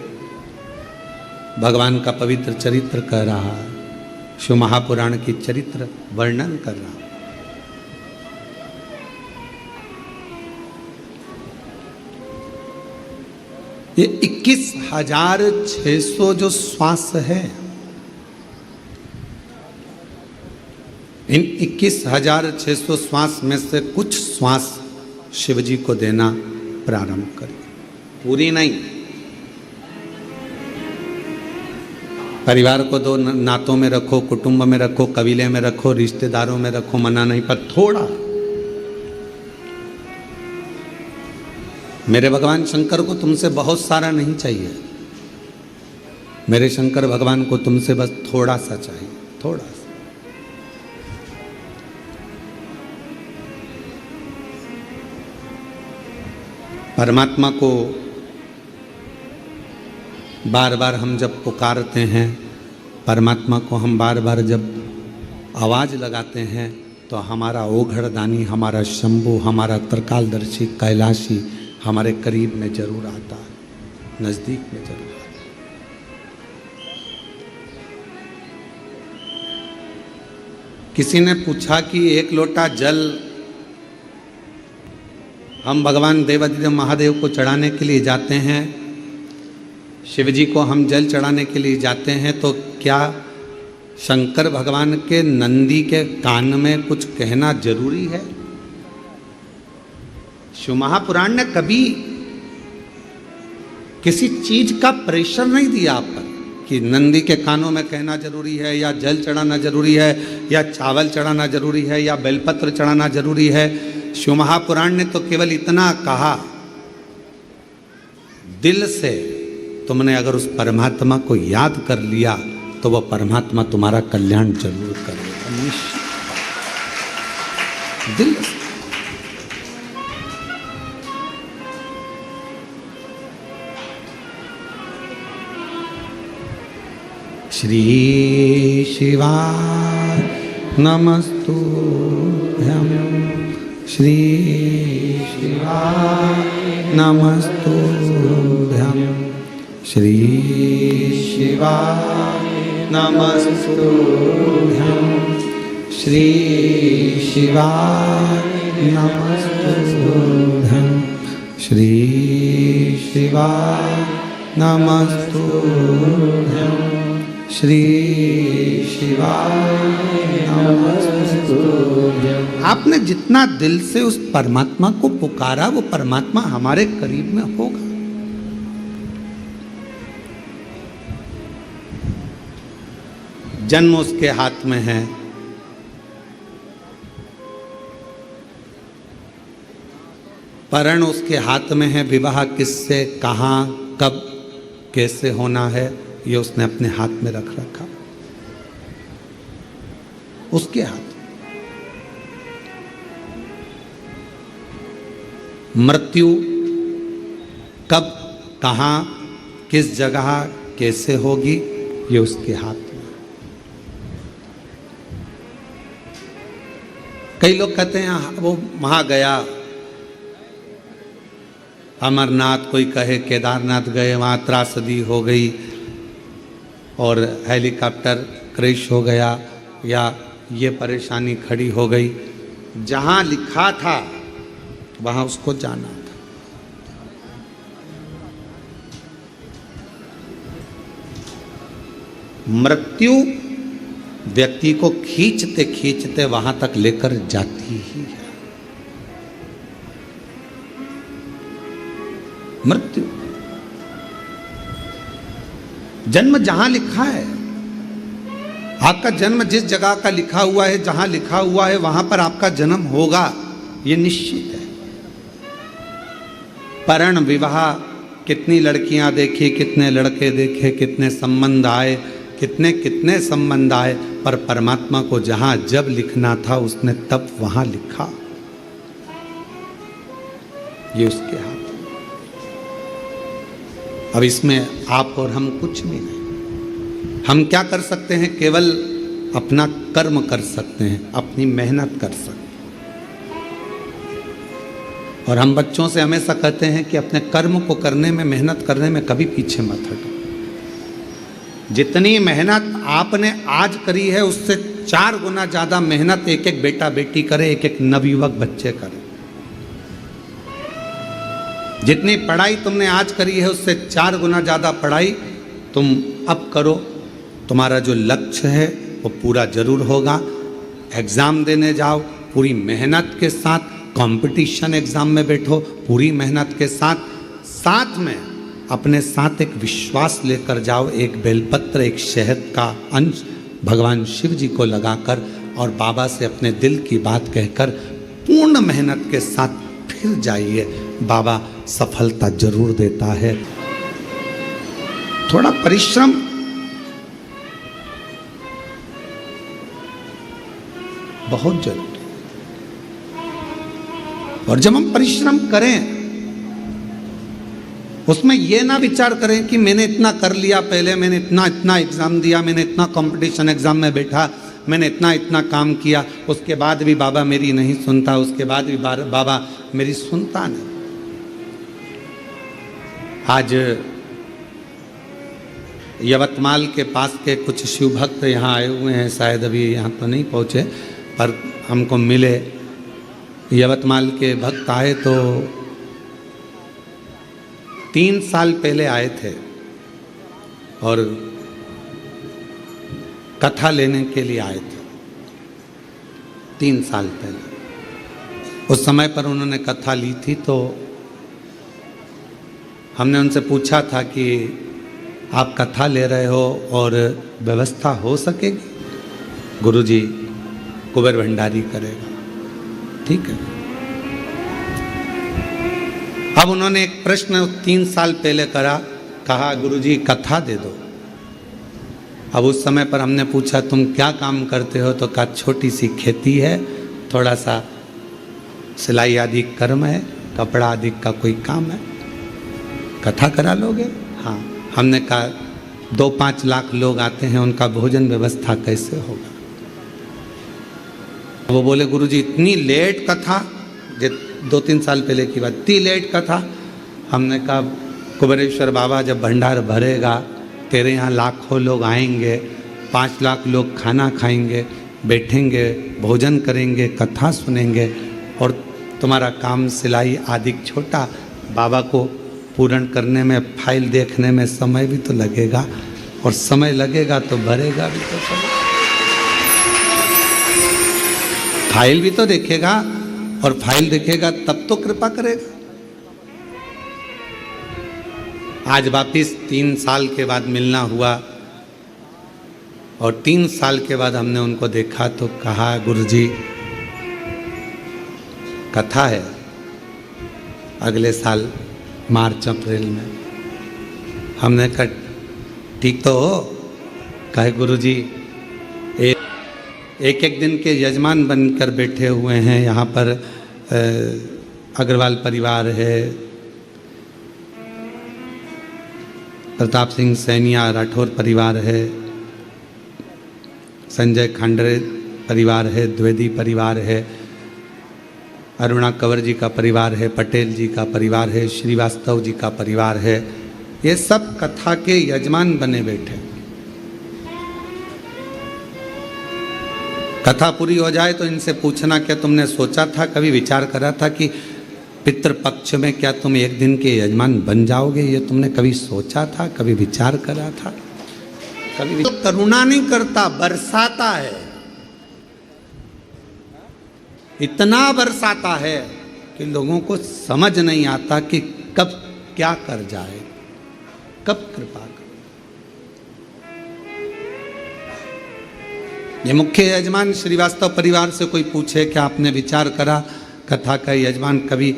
भगवान का पवित्र चरित्र कह रहा है, शिव महापुराण की चरित्र वर्णन कर रहा है। ये 21,600 जो श्वास है, इन 21,600 श्वास में से कुछ श्वास शिव जी को देना प्रारंभ करें, पूरी नहीं। परिवार को दो, नातों में रखो, कुटुंब में रखो, कबीले में रखो, रिश्तेदारों में रखो, मना नहीं, पर थोड़ा। मेरे भगवान शंकर को तुमसे बहुत सारा नहीं चाहिए, मेरे शंकर भगवान को तुमसे बस थोड़ा सा चाहिए, थोड़ा सा। परमात्मा को बार बार हम जब पुकारते हैं, परमात्मा को हम बार बार जब आवाज़ लगाते हैं, तो हमारा ओघड़दानी, हमारा शंभु, हमारा त्रिकालदर्शी कैलाशी हमारे करीब में जरूर आता है, नज़दीक में जरूर आता है। किसी ने पूछा कि एक लोटा जल हम भगवान देवाधिदेव महादेव को चढ़ाने के लिए जाते हैं, शिव जी को हम जल चढ़ाने के लिए जाते हैं, तो क्या शंकर भगवान के नंदी के कान में कुछ कहना जरूरी है? शिव महापुराण ने कभी किसी चीज का प्रेशर नहीं दिया आप पर कि नंदी के कानों में कहना जरूरी है, या जल चढ़ाना जरूरी है, या चावल चढ़ाना जरूरी है, या बेलपत्र चढ़ाना जरूरी है। शिव महापुराण ने तो केवल इतना कहा, दिल से तुमने अगर उस परमात्मा को याद कर लिया तो वह परमात्मा तुम्हारा कल्याण जरूर करेगा, निश्चित। दिल से। श्री शिवाय नमस्तुभ्यं, श्री शिवाय नमस्तुभ्यं, श्री शिवाय नमस्तुभ्यं, श्री शिवाय नमस्तुभ्यं, श्री शिवाय नमस्तुभ्यं, श्री शिवाय नमस्तुभ्यं। आपने जितना दिल से उस परमात्मा को पुकारा, वो परमात्मा हमारे करीब में होगा। जन्म उसके हाथ में है, परण उसके हाथ में है, विवाह किससे, कहाँ, कब, कैसे होना है, ये उसने अपने हाथ में रख रखा, उसके हाथ। मृत्यु कब, कहाँ, किस जगह, कैसे होगी, ये उसके हाथ में। कई लोग कहते हैं वो वहां गया, अमरनाथ, कोई कहे केदारनाथ गए, वहाँ त्रासदी हो गई और हेलीकॉप्टर क्रैश हो गया, या ये परेशानी खड़ी हो गई। जहाँ लिखा था वहाँ उसको जाना था। मृत्यु व्यक्ति को खींचते खींचते वहाँ तक लेकर जाती ही है। मृत्यु, जन्म जहां लिखा है, आपका जन्म जिस जगह का लिखा हुआ है, जहां लिखा हुआ है वहां पर आपका जन्म होगा, ये निश्चित है। परण विवाह कितनी लड़कियां देखी, कितने लड़के देखे, कितने संबंध आए, कितने कितने संबंध आए, पर परमात्मा को जहां जब लिखना था उसने तब वहां लिखा। ये उसके हाथ। अब इसमें आप और हम कुछ भी नहीं। हम क्या कर सकते हैं? केवल अपना कर्म कर सकते हैं, अपनी मेहनत कर सकते हैं। और हम बच्चों से हमेशा कहते हैं कि अपने कर्म को करने में, मेहनत करने में कभी पीछे मत हटो। जितनी मेहनत आपने आज करी है उससे 4 गुना ज्यादा मेहनत एक एक बेटा बेटी करे, एक एक नवयुवक बच्चे करे। जितनी पढ़ाई तुमने आज करी है उससे 4 गुना ज्यादा पढ़ाई तुम अब करो। तुम्हारा जो लक्ष्य है वो पूरा जरूर होगा। एग्जाम देने जाओ पूरी मेहनत के साथ, कंपटीशन एग्जाम में बैठो पूरी मेहनत के साथ, साथ में अपने साथ एक विश्वास लेकर जाओ, एक बेलपत्र, एक शहद का अंश भगवान शिव जी को लगाकर और बाबा से अपने दिल की बात कहकर पूर्ण मेहनत के साथ फिर जाइए। बाबा सफलता जरूर देता है। थोड़ा परिश्रम बहुत जरूरी। और जब हम परिश्रम करें उसमें यह ना विचार करें कि मैंने इतना कर लिया, पहले मैंने इतना एग्जाम दिया, मैंने इतना कंपटीशन एग्जाम में बैठा, मैंने इतना काम किया, उसके बाद भी बाबा मेरी नहीं सुनता, उसके बाद भी बाबा मेरी सुनता नहीं। आज यवतमाल के पास के कुछ शिव भक्त यहाँ आए हुए हैं, शायद अभी यहाँ तो नहीं पहुँचे पर हमको मिले। यवतमाल के भक्त आए तो 3 साल पहले आए थे और कथा लेने के लिए आए थे। 3 साल पहले उस समय पर उन्होंने कथा ली थी। तो हमने उनसे पूछा था कि आप कथा ले रहे हो और व्यवस्था हो सकेगी? गुरुजी कुबेर भंडारी करेगा। ठीक है। अब उन्होंने एक प्रश्न 3 साल पहले कहा गुरुजी कथा दे दो। अब उस समय पर हमने पूछा तुम क्या काम करते हो? तो कहा छोटी सी खेती है, थोड़ा सा सिलाई आदि कर्म है, कपड़ा आदि का कोई काम है, कथा करा लोगे? हाँ। हमने कहा 2-5 लाख लोग आते हैं, उनका भोजन व्यवस्था कैसे होगा? वो बोले गुरुजी इतनी लेट कथा, 2-3 साल पहले की बात, इतनी लेट कथा। हमने कहा कुबेरेश्वर बाबा जब भंडार भरेगा, तेरे यहाँ लाखों लोग आएंगे, 5 लाख लोग खाना खाएंगे, बैठेंगे, भोजन करेंगे, कथा सुनेंगे और तुम्हारा काम सिलाई आदि छोटा, बाबा को पूर्ण करने में, फाइल देखने में समय भी तो लगेगा और समय लगेगा तो भरेगा भी तो समय। फाइल भी तो देखेगा और फाइल देखेगा तब तो कृपा करेगा। आज वापिस 3 साल के बाद मिलना हुआ और 3 साल के बाद हमने उनको देखा तो कहा गुरुजी कथा है अगले साल मार्च अप्रैल में। हमने कहा ठीक तो हो? कहे गुरुजी एक एक दिन के यजमान बनकर बैठे हुए हैं यहाँ पर। अग्रवाल परिवार है, प्रताप सिंह सैनिया राठौर परिवार है, संजय खांडरे परिवार है, द्विवेदी परिवार है, अरुणा कंवर जी का परिवार है, पटेल जी का परिवार है, श्रीवास्तव जी का परिवार है। ये सब कथा के यजमान बने बैठे। कथा पूरी हो जाए तो इनसे पूछना क्या तुमने सोचा था, कभी विचार करा था कि पितृपक्ष में क्या तुम एक दिन के यजमान बन जाओगे? ये तुमने कभी सोचा था, कभी विचार करा था? कभी करुणा नहीं करता, बरसाता है। इतना बरसाता है कि लोगों को समझ नहीं आता कि कब क्या कर जाए, कब कृपा कर। ये मुख्य यजमान श्रीवास्तव परिवार से कोई पूछे कि आपने विचार करा कथा का यजमान कभी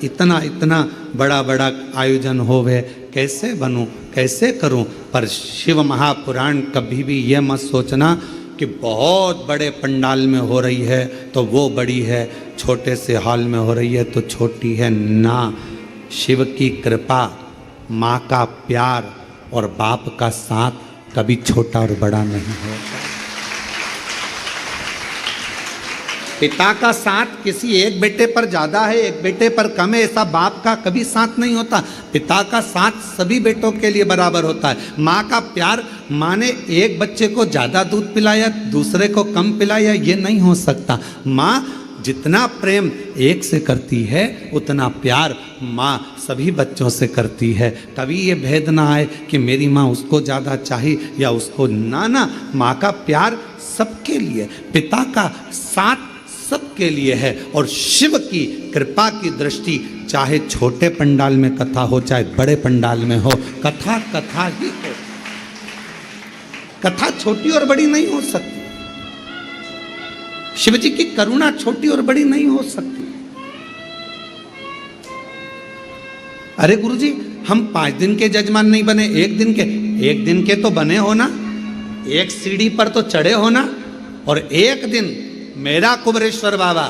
इतना इतना बड़ा बड़ा आयोजन होवे, कैसे बनूं, कैसे करूं। पर शिव महापुराण कभी भी ये मत सोचना कि बहुत बड़े पंडाल में हो रही है तो वो बड़ी है, छोटे से हॉल में हो रही है तो छोटी है ना। शिव की कृपा, माँ का प्यार और बाप का साथ कभी छोटा और बड़ा नहीं होता। पिता का साथ किसी एक बेटे पर ज़्यादा है, एक बेटे पर कम है, ऐसा बाप का कभी साथ नहीं होता। पिता का साथ सभी बेटों के लिए बराबर होता है। माँ का प्यार, माँ ने एक बच्चे को ज़्यादा दूध पिलाया, दूसरे को कम पिलाया, ये नहीं हो सकता। माँ जितना प्रेम एक से करती है उतना प्यार माँ सभी बच्चों से करती है। कभी ये भेद ना आए कि मेरी माँ उसको ज़्यादा चाहिए या उसको ना। माँ का प्यार सबके लिए, पिता का साथ सबके लिए है। और शिव की कृपा की दृष्टि चाहे छोटे पंडाल में कथा हो चाहे बड़े पंडाल में हो, कथा कथा ही हो। कथा छोटी और बड़ी नहीं हो सकती। शिव जी की करुणा छोटी और बड़ी नहीं हो सकती। अरे गुरुजी, हम 5 दिन के जजमान नहीं बने, 1 दिन के तो बने हो ना, एक सीढ़ी पर तो चढ़े हो ना। और एक दिन मेरा कुबेरेश्वर बाबा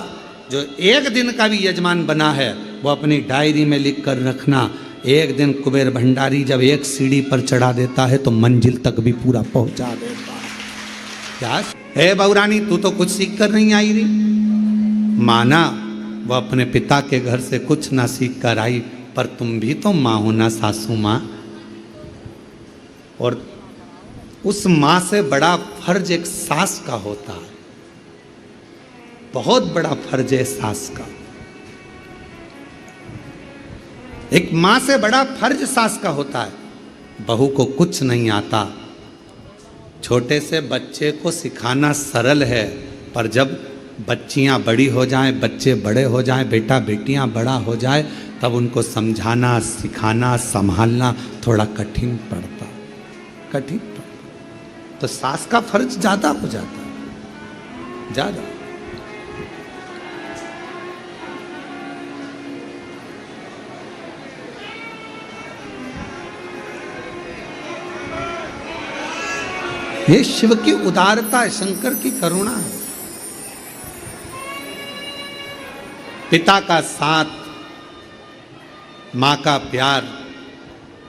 जो 1 दिन का भी यजमान बना है वो अपनी डायरी में लिख कर रखना। एक दिन कुबेर भंडारी जब एक सीढ़ी पर चढ़ा देता है तो मंजिल तक भी पूरा पहुंचा देता है। क्या हे बहुरानी, तू तो कुछ सीख कर नहीं आई रही। माना वो अपने पिता के घर से कुछ ना सीख कर आई, पर तुम भी तो माँ हो ना सासू माँ। और उस माँ से बड़ा फर्ज एक सास का होता है, बहुत बड़ा फर्ज है सास का। एक मां से बड़ा फर्ज सास का होता है। बहू को कुछ नहीं आता, छोटे से बच्चे को सिखाना सरल है, पर जब बच्चियां बड़ी हो जाएं, बच्चे बड़े हो जाएं, बेटा बेटियां बड़ा हो जाए, तब उनको समझाना, सिखाना, संभालना थोड़ा कठिन पड़ता। तो सास का फर्ज ज्यादा हो जाता है, ज्यादा। ये शिव की उदारता है, शंकर की करुणा है। पिता का साथ, माँ का प्यार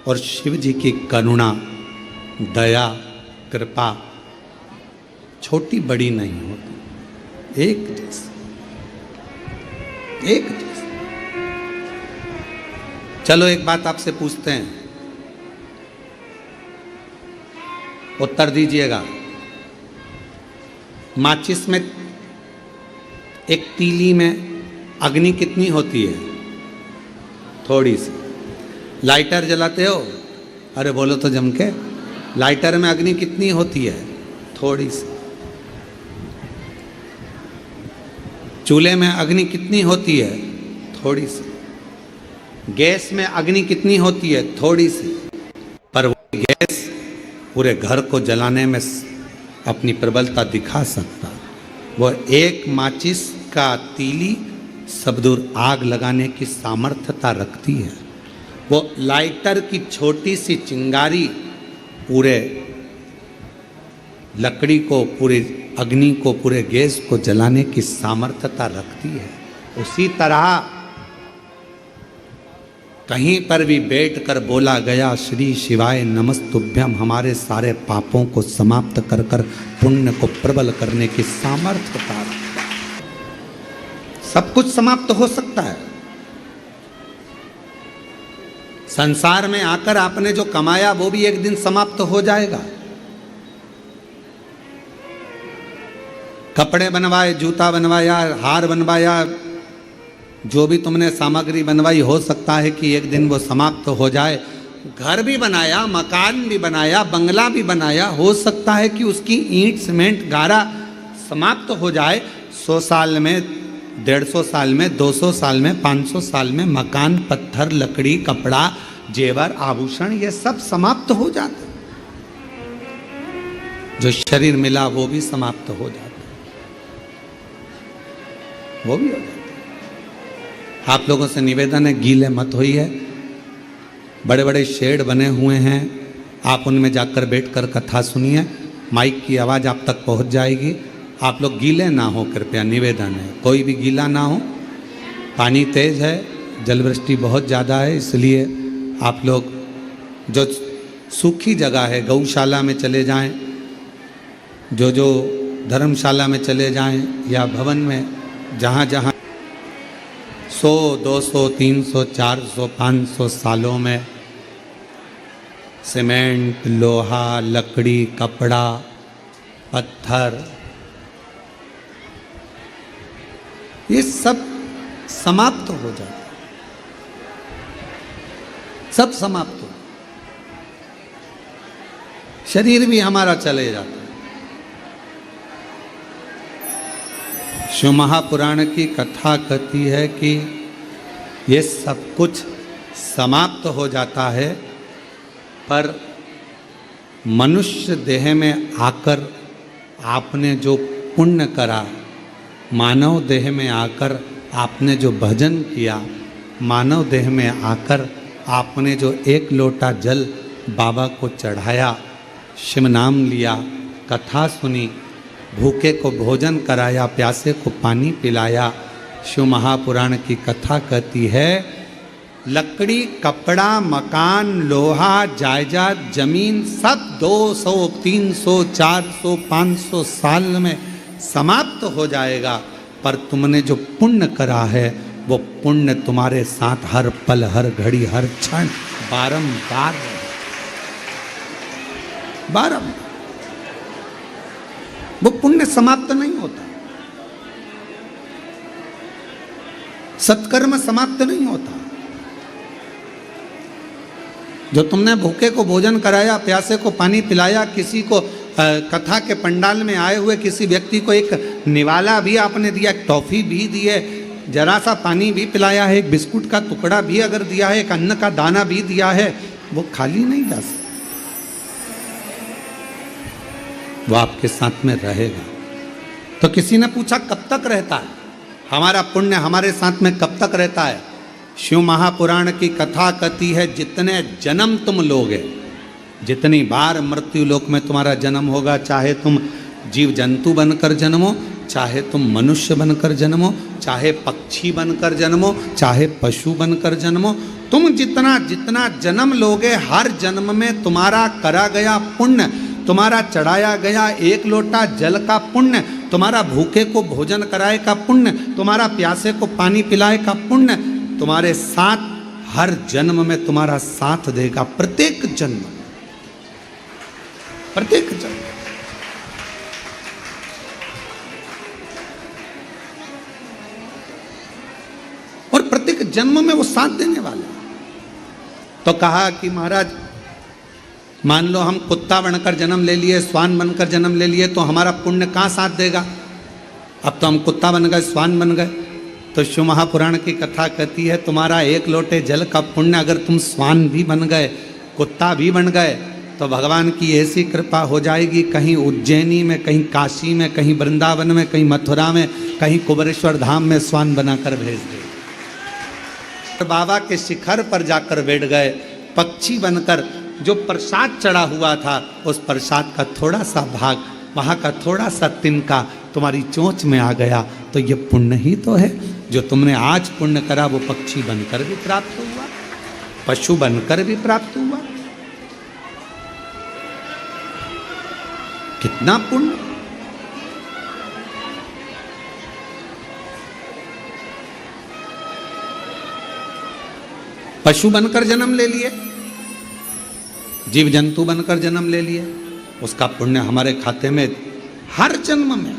और शिव जी की करुणा, दया, कृपा छोटी बड़ी नहीं होती, एक जैसी। चलो एक बात आपसे पूछते हैं, उत्तर दीजिएगा। माचिस में, एक तीली में अग्नि कितनी होती है? थोड़ी सी। लाइटर जलाते हो? अरे बोलो तो जम के। लाइटर में अग्नि कितनी होती है? थोड़ी सी। चूल्हे में अग्नि कितनी होती है? थोड़ी सी। गैस में अग्नि कितनी होती है? थोड़ी सी। पर वो गैस पूरे घर को जलाने में अपनी प्रबलता दिखा सकता। वो एक माचिस का तीली सब दूर आग लगाने की सामर्थ्यता रखती है। वो लाइटर की छोटी सी चिंगारी पूरे लकड़ी को, पूरे अग्नि को, पूरे गैस को जलाने की सामर्थ्यता रखती है। उसी तरह कहीं पर भी बैठकर बोला गया श्री शिवाय नमस्तुभ्यम, हमारे सारे पापों को समाप्त कर कर पुण्य को प्रबल करने की सामर्थ्यता रखता है। सब कुछ समाप्त हो सकता है। संसार में आकर आपने जो कमाया वो भी एक दिन समाप्त हो जाएगा। कपड़े बनवाए, जूता बनवाया, हार बनवाया, जो भी तुमने सामग्री बनवाई, हो सकता है कि एक दिन वो समाप्त हो जाए। घर भी बनाया, मकान भी बनाया, बंगला भी बनाया, हो सकता है कि उसकी ईंट, सीमेंट, गारा समाप्त हो जाए। 100 साल में, 150 साल में, 200 साल में, 500 साल में मकान, पत्थर, लकड़ी, कपड़ा, जेवर, आभूषण, ये सब समाप्त हो जाते। जो शरीर मिला वो भी समाप्त हो जाता, वो भी हो जाता। आप लोगों से निवेदन है, गीले मत होइए। बड़े बड़े शेड बने हुए हैं, आप उनमें जाकर बैठकर कथा सुनिए, माइक की आवाज़ आप तक पहुंच जाएगी। आप लोग गीले ना हो, कृपया निवेदन है, कोई भी गीला ना हो। पानी तेज है, जलवृष्टि बहुत ज़्यादा है, इसलिए आप लोग जो सूखी जगह है गौशाला में चले जाएं, जो धर्मशाला में चले जाएं, या भवन में, जहाँ जहाँ 100, 200, 300, 400, 500 सालों में सीमेंट, लोहा, लकड़ी, कपड़ा, पत्थर, ये सब समाप्त हो जाता, सब समाप्त हो, शरीर भी हमारा चले जाता। शिव महापुराण की कथा कहती है कि ये सब कुछ समाप्त हो जाता है, पर मनुष्य देह में आकर आपने जो पुण्य करा, मानव देह में आकर आपने जो भजन किया, मानव देह में आकर आपने जो एक लोटा जल बाबा को चढ़ाया, शिव नाम लिया, कथा सुनी, भूखे को भोजन कराया, प्यासे को पानी पिलाया। शिव महापुराण की कथा कहती है, लकड़ी, कपड़ा, मकान, लोहा, जायदाद, जमीन सब 200, 300, 400, 500 साल में समाप्त हो जाएगा, पर तुमने जो पुण्य करा है वो पुण्य तुम्हारे साथ हर पल, हर घड़ी, हर क्षण बारंबार बारंबार, वो पुण्य समाप्त नहीं होता, सत्कर्म समाप्त नहीं होता। जो तुमने भूखे को भोजन कराया, प्यासे को पानी पिलाया, किसी को कथा के पंडाल में आए हुए किसी व्यक्ति को एक निवाला भी आपने दिया, एक टॉफी भी दी है, जरा सा पानी भी पिलाया है, एक बिस्कुट का टुकड़ा भी अगर दिया है, एक अन्न का दाना भी दिया है, वो खाली नहीं जा सकता, वो आपके साथ में रहेगा। तो किसी ने पूछा कब तक रहता है हमारा पुण्य, हमारे साथ में कब तक रहता है? शिव महापुराण की कथा कहती है, जितने जन्म तुम लोगे, जितनी बार मृत्यु लोक में तुम्हारा जन्म होगा, चाहे तुम जीव जंतु बनकर जन्मो, चाहे तुम मनुष्य बनकर जन्मो, चाहे पक्षी बनकर जन्मो, चाहे पशु बनकर जन्मो, तुम जितना जितना जन्म लोगे, हर जन्म में तुम्हारा करा गया पुण्य, तुम्हारा चढ़ाया गया एक लोटा जल का पुण्य, तुम्हारा भूखे को भोजन कराए का पुण्य, तुम्हारा प्यासे को पानी पिलाए का पुण्य तुम्हारे साथ हर जन्म में तुम्हारा साथ देगा, प्रत्येक जन्म, प्रत्येक जन्म। और प्रत्येक जन्म में वो साथ देने वाला। तो कहा कि महाराज मान लो हम कुत्ता बनकर जन्म ले लिए, श्वान बनकर जन्म ले लिए, तो हमारा पुण्य कहाँ साथ देगा? अब तो हम कुत्ता बन गए, श्वान बन गए। तो शिव महापुराण की कथा कहती है, तुम्हारा एक लोटे जल का पुण्य अगर तुम श्वान भी बन गए, कुत्ता भी बन गए, तो भगवान की ऐसी कृपा हो जाएगी, कहीं उज्जैनी में, कहीं काशी में, कहीं वृंदावन में, कहीं मथुरा में, कहीं कुबेरेश्वर धाम में श्वान बनाकर भेज दे। बाबा के शिखर पर जाकर बैठ गए, पक्षी बनकर, जो प्रसाद चढ़ा हुआ था उस प्रसाद का थोड़ा सा भाग, वहाँ का थोड़ा सा तिनका तुम्हारी चोंच में आ गया, तो ये पुण्य ही तो है। जो तुमने आज पुण्य करा वो पक्षी बनकर भी प्राप्त हुआ, पशु बनकर भी प्राप्त हुआ। कितना पुण्य! पशु बनकर जन्म ले लिए, जीव जंतु बनकर जन्म ले लिए, उसका पुण्य हमारे खाते में हर जन्म में,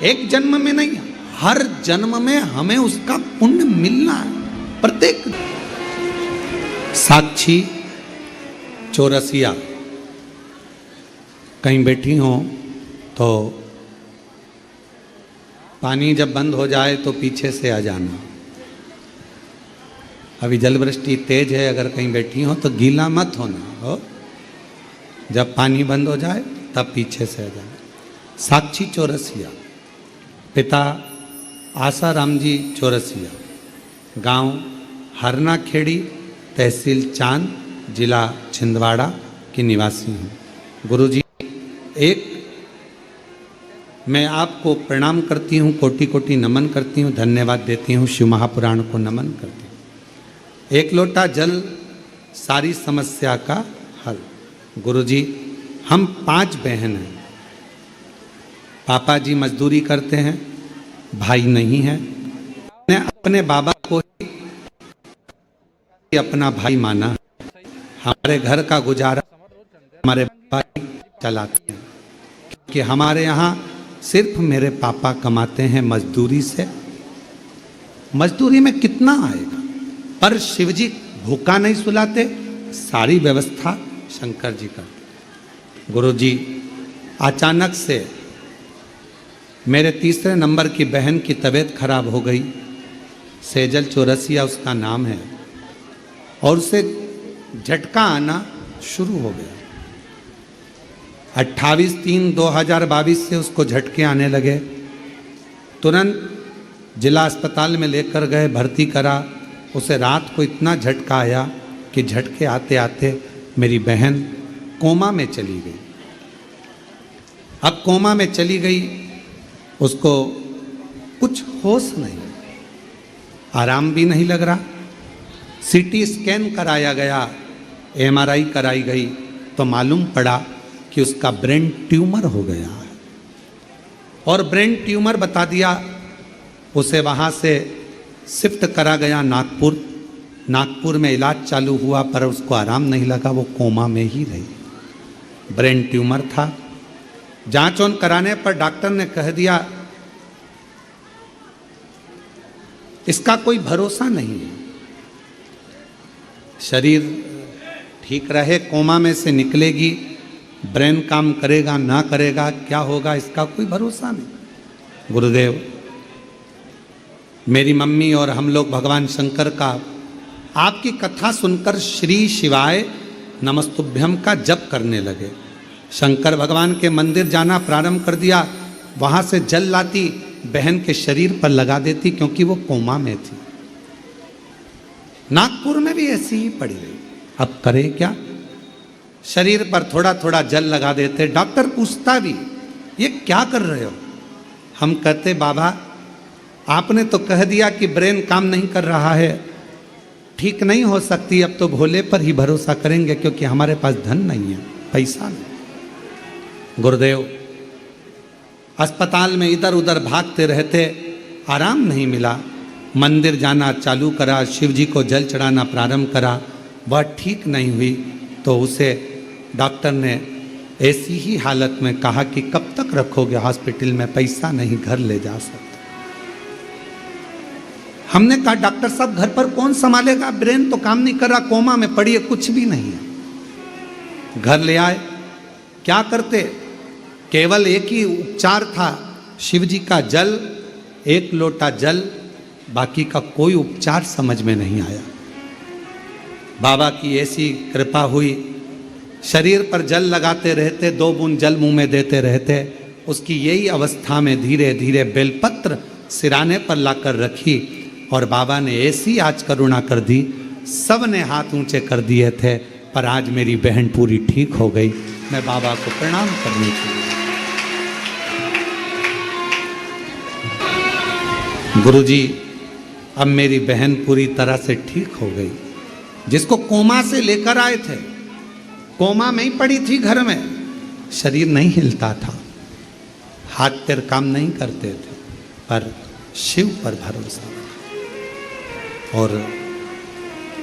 एक जन्म में नहीं, हर जन्म में हमें उसका पुण्य मिलना है, प्रत्येक। साक्षी चौरसिया कहीं बैठी हो तो पानी जब बंद हो जाए तो पीछे से आ जाना। अभी जलवृष्टि तेज है, अगर कहीं बैठी हो तो गीला मत होना हो, जब पानी बंद हो जाए तब पीछे से आ जाना। साक्षी चौरसिया, पिता आसाराम जी चौरसिया, गांव हरना खेड़ी, तहसील चांद, जिला छिंदवाड़ा की निवासी हूँ। गुरुजी, एक मैं आपको प्रणाम करती हूँ, कोटि कोटि नमन करती हूँ, धन्यवाद देती हूँ, शिव महापुराण को नमन करती हूँ। एक लोटा जल सारी समस्या का हल। गुरुजी, हम 5 बहन हैं। पापा जी मजदूरी करते हैं, भाई नहीं है। मैं अपने बाबा को ही अपना भाई माना। हमारे घर का गुजारा हमारे भाई चलाते हैं, क्योंकि हमारे यहाँ सिर्फ मेरे पापा कमाते हैं मजदूरी से। मजदूरी में कितना आएगा, पर शिवजी भूखा नहीं सुलाते, सारी व्यवस्था शंकर जी करते। गुरुजी, अचानक से मेरे तीसरे नंबर की बहन की तबीयत खराब हो गई। सेजल चौरसिया उसका नाम है, और उसे झटका आना शुरू हो गया। 28/3/2022 से उसको झटके आने लगे। तुरंत जिला अस्पताल में लेकर गए, भर्ती करा। उसे रात को इतना झटका आया कि झटके आते आते मेरी बहन कोमा में चली गई। अब कोमा में चली गई, उसको कुछ होश नहीं, आराम भी नहीं लग रहा। सीटी स्कैन कराया गया, MRI कराई गई, तो मालूम पड़ा कि उसका ब्रेन ट्यूमर हो गया है। और ब्रेन ट्यूमर बता दिया। उसे वहाँ से शिफ्ट करा गया नागपुर। नागपुर में इलाज चालू हुआ, पर उसको आराम नहीं लगा, वो कोमा में ही रही। ब्रेन ट्यूमर था। जांच वांच कराने पर डॉक्टर ने कह दिया इसका कोई भरोसा नहीं है, शरीर ठीक रहे, कोमा में से निकलेगी, ब्रेन काम करेगा ना करेगा, क्या होगा इसका कोई भरोसा नहीं। गुरुदेव, मेरी मम्मी और हम लोग भगवान शंकर का आपकी कथा सुनकर श्री शिवाय नमस्तुभ्यम का जप करने लगे। शंकर भगवान के मंदिर जाना प्रारंभ कर दिया। वहाँ से जल लाती, बहन के शरीर पर लगा देती, क्योंकि वो कोमा में थी। नागपुर में भी ऐसी ही पड़ी रही। अब करे क्या? शरीर पर थोड़ा थोड़ा जल लगा देते। डॉक्टर पूछता भी, ये क्या कर रहे हो? हम कहते, बाबा आपने तो कह दिया कि ब्रेन काम नहीं कर रहा है, ठीक नहीं हो सकती, अब तो भोले पर ही भरोसा करेंगे, क्योंकि हमारे पास धन नहीं है, पैसा नहीं। गुरुदेव, अस्पताल में इधर उधर भागते रहते, आराम नहीं मिला। मंदिर जाना चालू करा, शिव जी को जल चढ़ाना प्रारंभ करा, वह ठीक नहीं हुई, तो उसे डॉक्टर ने ऐसी ही हालत में कहा कि कब तक रखोगे हॉस्पिटल में, पैसा नहीं, घर ले जा सकते। हमने कहा डॉक्टर साहब घर पर कौन संभालेगा, ब्रेन तो काम नहीं कर रहा, कोमा में पड़ी है, कुछ भी नहीं है। घर ले आए, क्या करते? केवल एक ही उपचार था, शिव जी का जल, 1 लोटा जल, बाकी का कोई उपचार समझ में नहीं आया। बाबा की ऐसी कृपा हुई, शरीर पर जल लगाते रहते, 2 बूंद जल मुंह में देते रहते। उसकी यही अवस्था में धीरे धीरे बेलपत्र सिराने पर लाकर रखी, और बाबा ने ऐसी आज करुणा कर दी, सब ने हाथ ऊंचे कर दिए थे, पर आज मेरी बहन पूरी ठीक हो गई। मैं बाबा को प्रणाम करने के लिए। गुरुजी, अब मेरी बहन पूरी तरह से ठीक हो गई। जिसको कोमा से लेकर आए थे, कोमा में ही पड़ी थी घर में, शरीर नहीं हिलता था, हाथ पैर काम नहीं करते थे, पर शिव पर भरोसा। और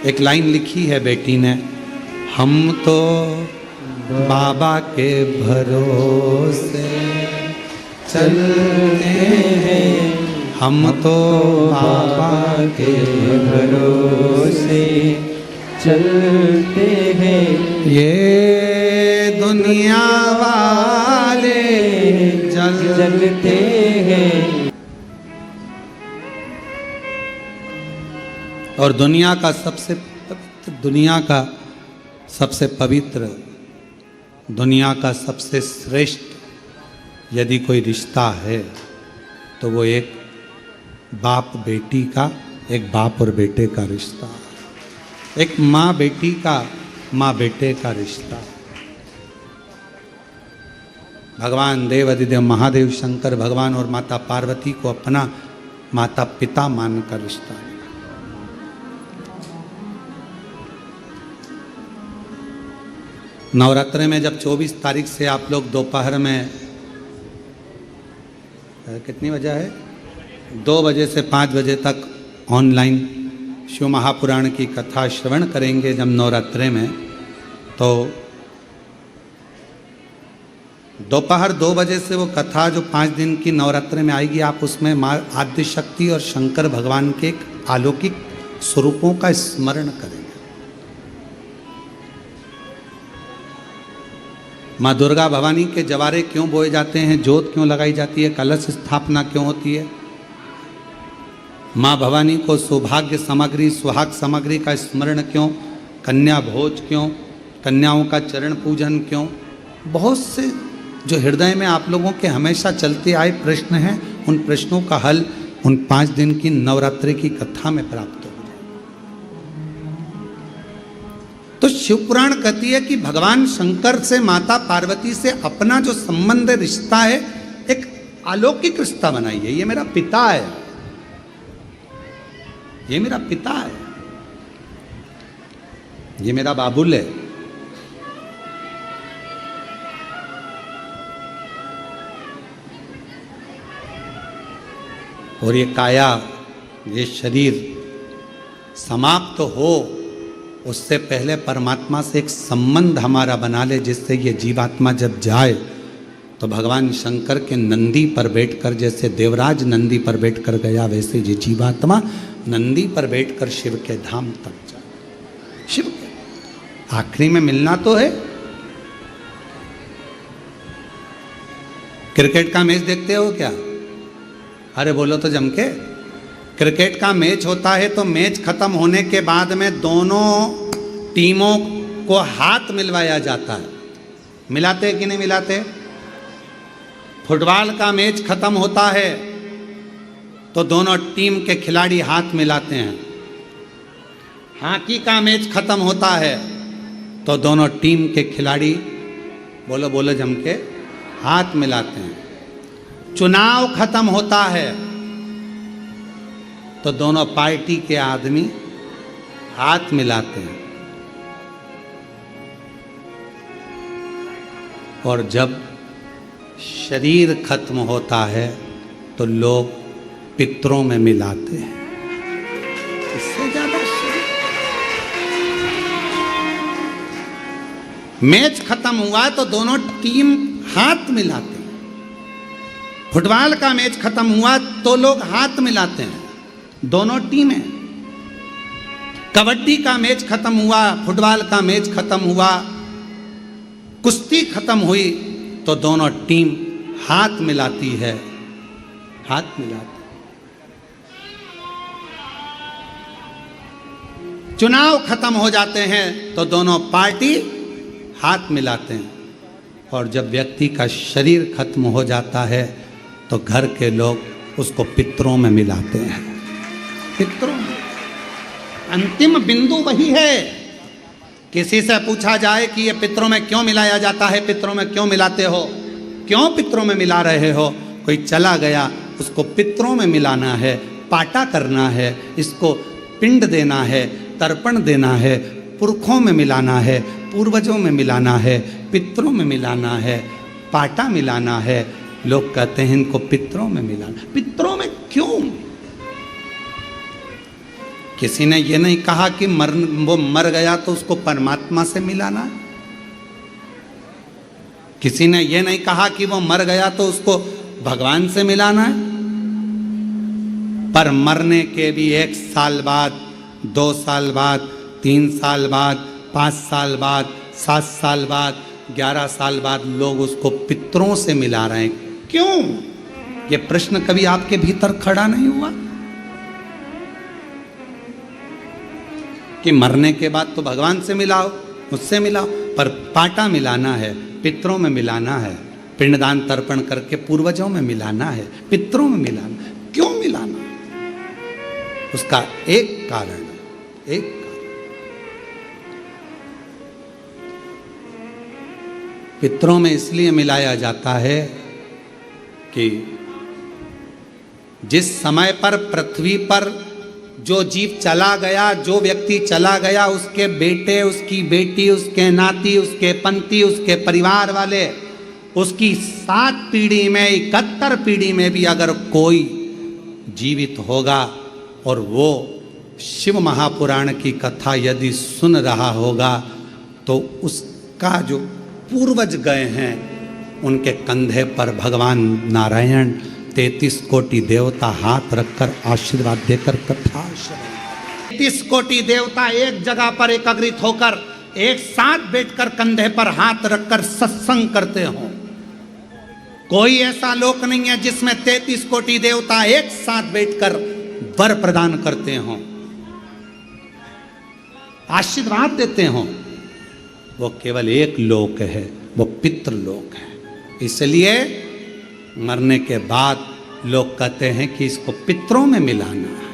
एक लाइन लिखी है बेटी ने, हम तो बाबा के भरोसे चलते हैं, हम तो बाबा के भरोसे चलते हैं, ये दुनिया वाले जलते हैं। और दुनिया का सबसे पवित्र, दुनिया का सबसे श्रेष्ठ यदि कोई रिश्ता है, तो वो एक बाप बेटी का, एक बाप और बेटे का रिश्ता, एक माँ बेटी का, माँ बेटे का रिश्ता। भगवान देव अधिदेव महादेव शंकर भगवान और माता पार्वती को अपना माता पिता मानकर रिश्ता। नवरात्रि में जब 24 तारीख से आप लोग दोपहर में कितनी बजे है 2 बजे से 5 बजे तक ऑनलाइन शिव महापुराण की कथा श्रवण करेंगे जब नवरात्रि में, तो दोपहर 2 बजे से वो कथा जो 5 दिन की नवरात्रि में आएगी, आप उसमें माँ आद्य शक्ति और शंकर भगवान के अलौकिक स्वरूपों का स्मरण करेंगे। माँ दुर्गा भवानी के जवारे क्यों बोए जाते हैं, जोत क्यों लगाई जाती है, कलश स्थापना क्यों होती है, माँ भवानी को सौभाग्य सामग्री सुहाग सामग्री का स्मरण क्यों, कन्या भोज क्यों, कन्याओं का चरण पूजन क्यों, बहुत से जो हृदय में आप लोगों के हमेशा चलते आए प्रश्न हैं, उन प्रश्नों का हल उन 5 दिन की नवरात्रि की कथा में प्राप्त हो जाए। तो शिवपुराण कहती है कि भगवान शंकर से माता पार्वती से अपना जो संबंध रिश्ता है, एक अलौकिक रिश्ता बनाइए। ये मेरा पिता है, ये मेरा पिता है, ये मेरा बाबुल है। और ये काया, ये शरीर समाप्त हो उससे पहले परमात्मा से एक संबंध हमारा बना ले, जिससे ये जीवात्मा जब जाए तो भगवान शंकर के नंदी पर बैठकर, जैसे देवराज नंदी पर बैठकर गया, वैसे ये जीवात्मा नंदी पर बैठकर शिव के धाम तक जाए। शिव के आखिरी में मिलना तो है। क्रिकेट का मैच देखते हो क्या? अरे बोलो तो जम के। क्रिकेट का मैच होता है तो मैच खत्म होने के बाद में दोनों टीमों को हाथ मिलवाया जाता है। मिलाते हैं कि नहीं मिलाते? फुटबॉल का मैच खत्म होता है तो दोनों टीम के खिलाड़ी हाथ मिलाते हैं। हॉकी का मैच खत्म होता है तो दोनों टीम के खिलाड़ी, बोलो बोलो जम के, हाथ मिलाते हैं। चुनाव खत्म होता है तो दोनों पार्टी के आदमी हाथ मिलाते हैं। और जब शरीर खत्म होता है तो लोग पितरों में मिलाते हैं। इससे ज्यादा मैच खत्म हुआ तो दोनों टीम हाथ मिलाते हैं। फुटबॉल का मैच खत्म हुआ तो लोग हाथ मिलाते हैं, दोनों टीमें। कबड्डी का मैच खत्म हुआ, फुटबॉल का मैच खत्म हुआ, कुश्ती खत्म हुई तो दोनों टीम हाथ मिलाती है, हाथ मिलाती। चुनाव खत्म हो जाते हैं तो दोनों पार्टी हाथ मिलाते हैं। और जब व्यक्ति का शरीर खत्म हो जाता है तो घर के लोग उसको पितरों में मिलाते हैं। पितरों में अंतिम बिंदु वही है। किसी से पूछा जाए कि ये पितरों में क्यों मिलाया जाता है, पितरों में क्यों मिलाते हो, क्यों पितरों में मिला रहे हो? कोई चला गया, उसको पितरों में मिलाना है, पाटा करना है, इसको पिंड देना है, तर्पण देना है, पुरखों में मिलाना है, पूर्वजों में मिलाना है, पितरों में मिलाना है, पाटा मिलाना है। लोग कहते हैं इनको पितरों में मिलाना। पितरों में क्यों? किसी ने ये नहीं कहा कि वो मर गया तो उसको परमात्मा से मिलाना। किसी ने ये नहीं कहा कि वो मर गया तो उसको भगवान से मिलाना है। पर मरने के भी 1 साल बाद, 2 साल बाद, 3 साल बाद, 5 साल बाद, 7 साल बाद, 11 साल बाद लोग उसको पितरों से मिला रहे हैं। क्यों? ये प्रश्न कभी आपके भीतर खड़ा नहीं हुआ कि मरने के बाद तो भगवान से मिलाओ, उससे मिलाओ, पर पाटा मिलाना है, पितरों में मिलाना है, पिंडदान तर्पण करके पूर्वजों में मिलाना है, पितरों में मिलाना। क्यों मिलाना? उसका एक कारण, एक कारण। पितरों में इसलिए मिलाया जाता है कि जिस समय पर पृथ्वी पर जो जीव चला गया, जो व्यक्ति चला गया, उसके बेटे, उसकी बेटी, उसके नाती, उसके पंती, उसके परिवार वाले, उसकी 7 पीढ़ी में, 71 पीढ़ी में भी अगर कोई जीवित होगा और वो शिव महापुराण की कथा यदि सुन रहा होगा, तो उसका जो पूर्वज गए हैं उनके कंधे पर भगवान नारायण 33 कोटि देवता हाथ रखकर आशीर्वाद देकर कथा सुनाएंगे। 33 कोटि देवता एक जगह पर एकत्रित होकर एक साथ बैठकर कंधे पर हाथ रखकर सत्संग करते हों। कोई ऐसा लोक नहीं है जिसमें 33 कोटि देवता एक साथ बैठकर वर प्रदान करते हों, आशीर्वाद देते हों। वो केवल एक लोक है, वो पितृलोक है। इसलिए मरने के बाद लोग कहते हैं कि इसको पितरों में मिलाना है,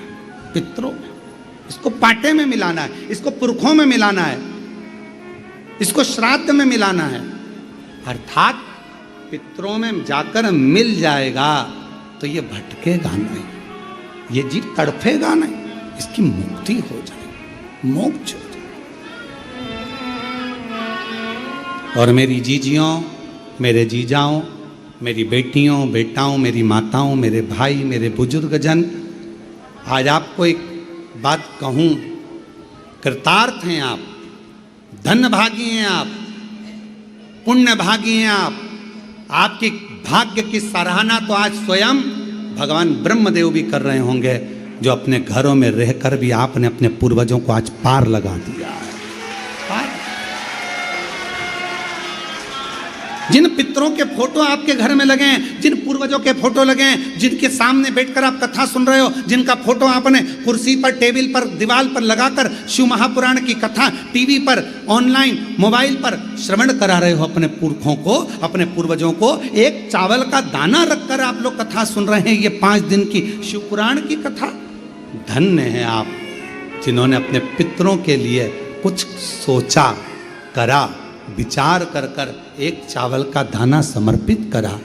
पितरों में, इसको पाटे में मिलाना है, इसको पुरखों में मिलाना है, इसको श्राद्ध में मिलाना है। अर्थात पितरों में जाकर मिल जाएगा तो ये भटकेगा नहीं, ये जीव तड़फेगा नहीं, इसकी मुक्ति हो जाएगी, मोक्ष हो जाएगा। और मेरी जीजियों, मेरे जीजाओं, मेरी बेटियों, बेटाओं, मेरी माताओं, मेरे भाई, मेरे बुजुर्गजन, आज आपको एक बात कहूं, कृतार्थ हैं आप, धन भागी हैं आप, पुण्य भागी हैं आप। आपके भाग्य की सराहना तो आज स्वयं भगवान ब्रह्मदेव भी कर रहे होंगे, जो अपने घरों में रहकर भी आपने अपने पूर्वजों को आज पार लगा दिया है। पार। जिन पितरों के फोटो आपके घर में लगे हैं, जिन पूर्वजों के फोटो लगे हैं, जिनके सामने बैठकर आप कथा सुन रहे हो, जिनका फोटो आपने कुर्सी पर, टेबल पर, दीवार पर लगाकर शिव महापुराण की कथा टीवी पर, ऑनलाइन, मोबाइल पर श्रवण करा रहे हो अपने पुरखों को, अपने पूर्वजों को, एक चावल का दाना रखकर आप लोग कथा सुन रहे हैं, ये 5 दिन की शिव पुराण की कथा। धन्य हैं आप जिन्होंने अपने पितरों के लिए कुछ सोचा, करा, विचार कर कर एक चावल का दाना समर्पित करा।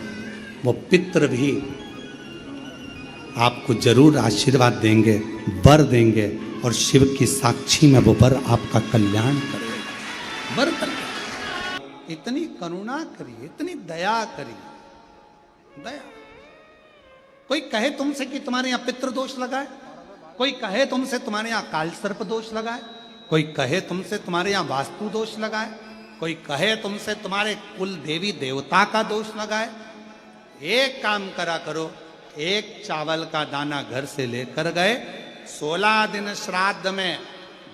वो पितर भी आपको जरूर आशीर्वाद देंगे, वर देंगे, और शिव की साक्षी में वो वर आपका कल्याण करेगा। वर करेगा। इतनी करुणा करिए, इतनी दया करिए, दया। कोई कहे तुमसे कि तुम्हारे यहाँ पितृ दोष लगा है, कोई कहे तुमसे तुम्हारे यहाँ काल सर्प दोष लगा है, कोई कहे तुमसे तुम्हारे यहाँ वास्तु दोष लगा है, कोई कहे तुमसे तुम्हारे कुल देवी देवता का दोष लगा है। एक काम करा करो, एक चावल का दाना घर से लेकर गए, 16 दिन श्राद्ध में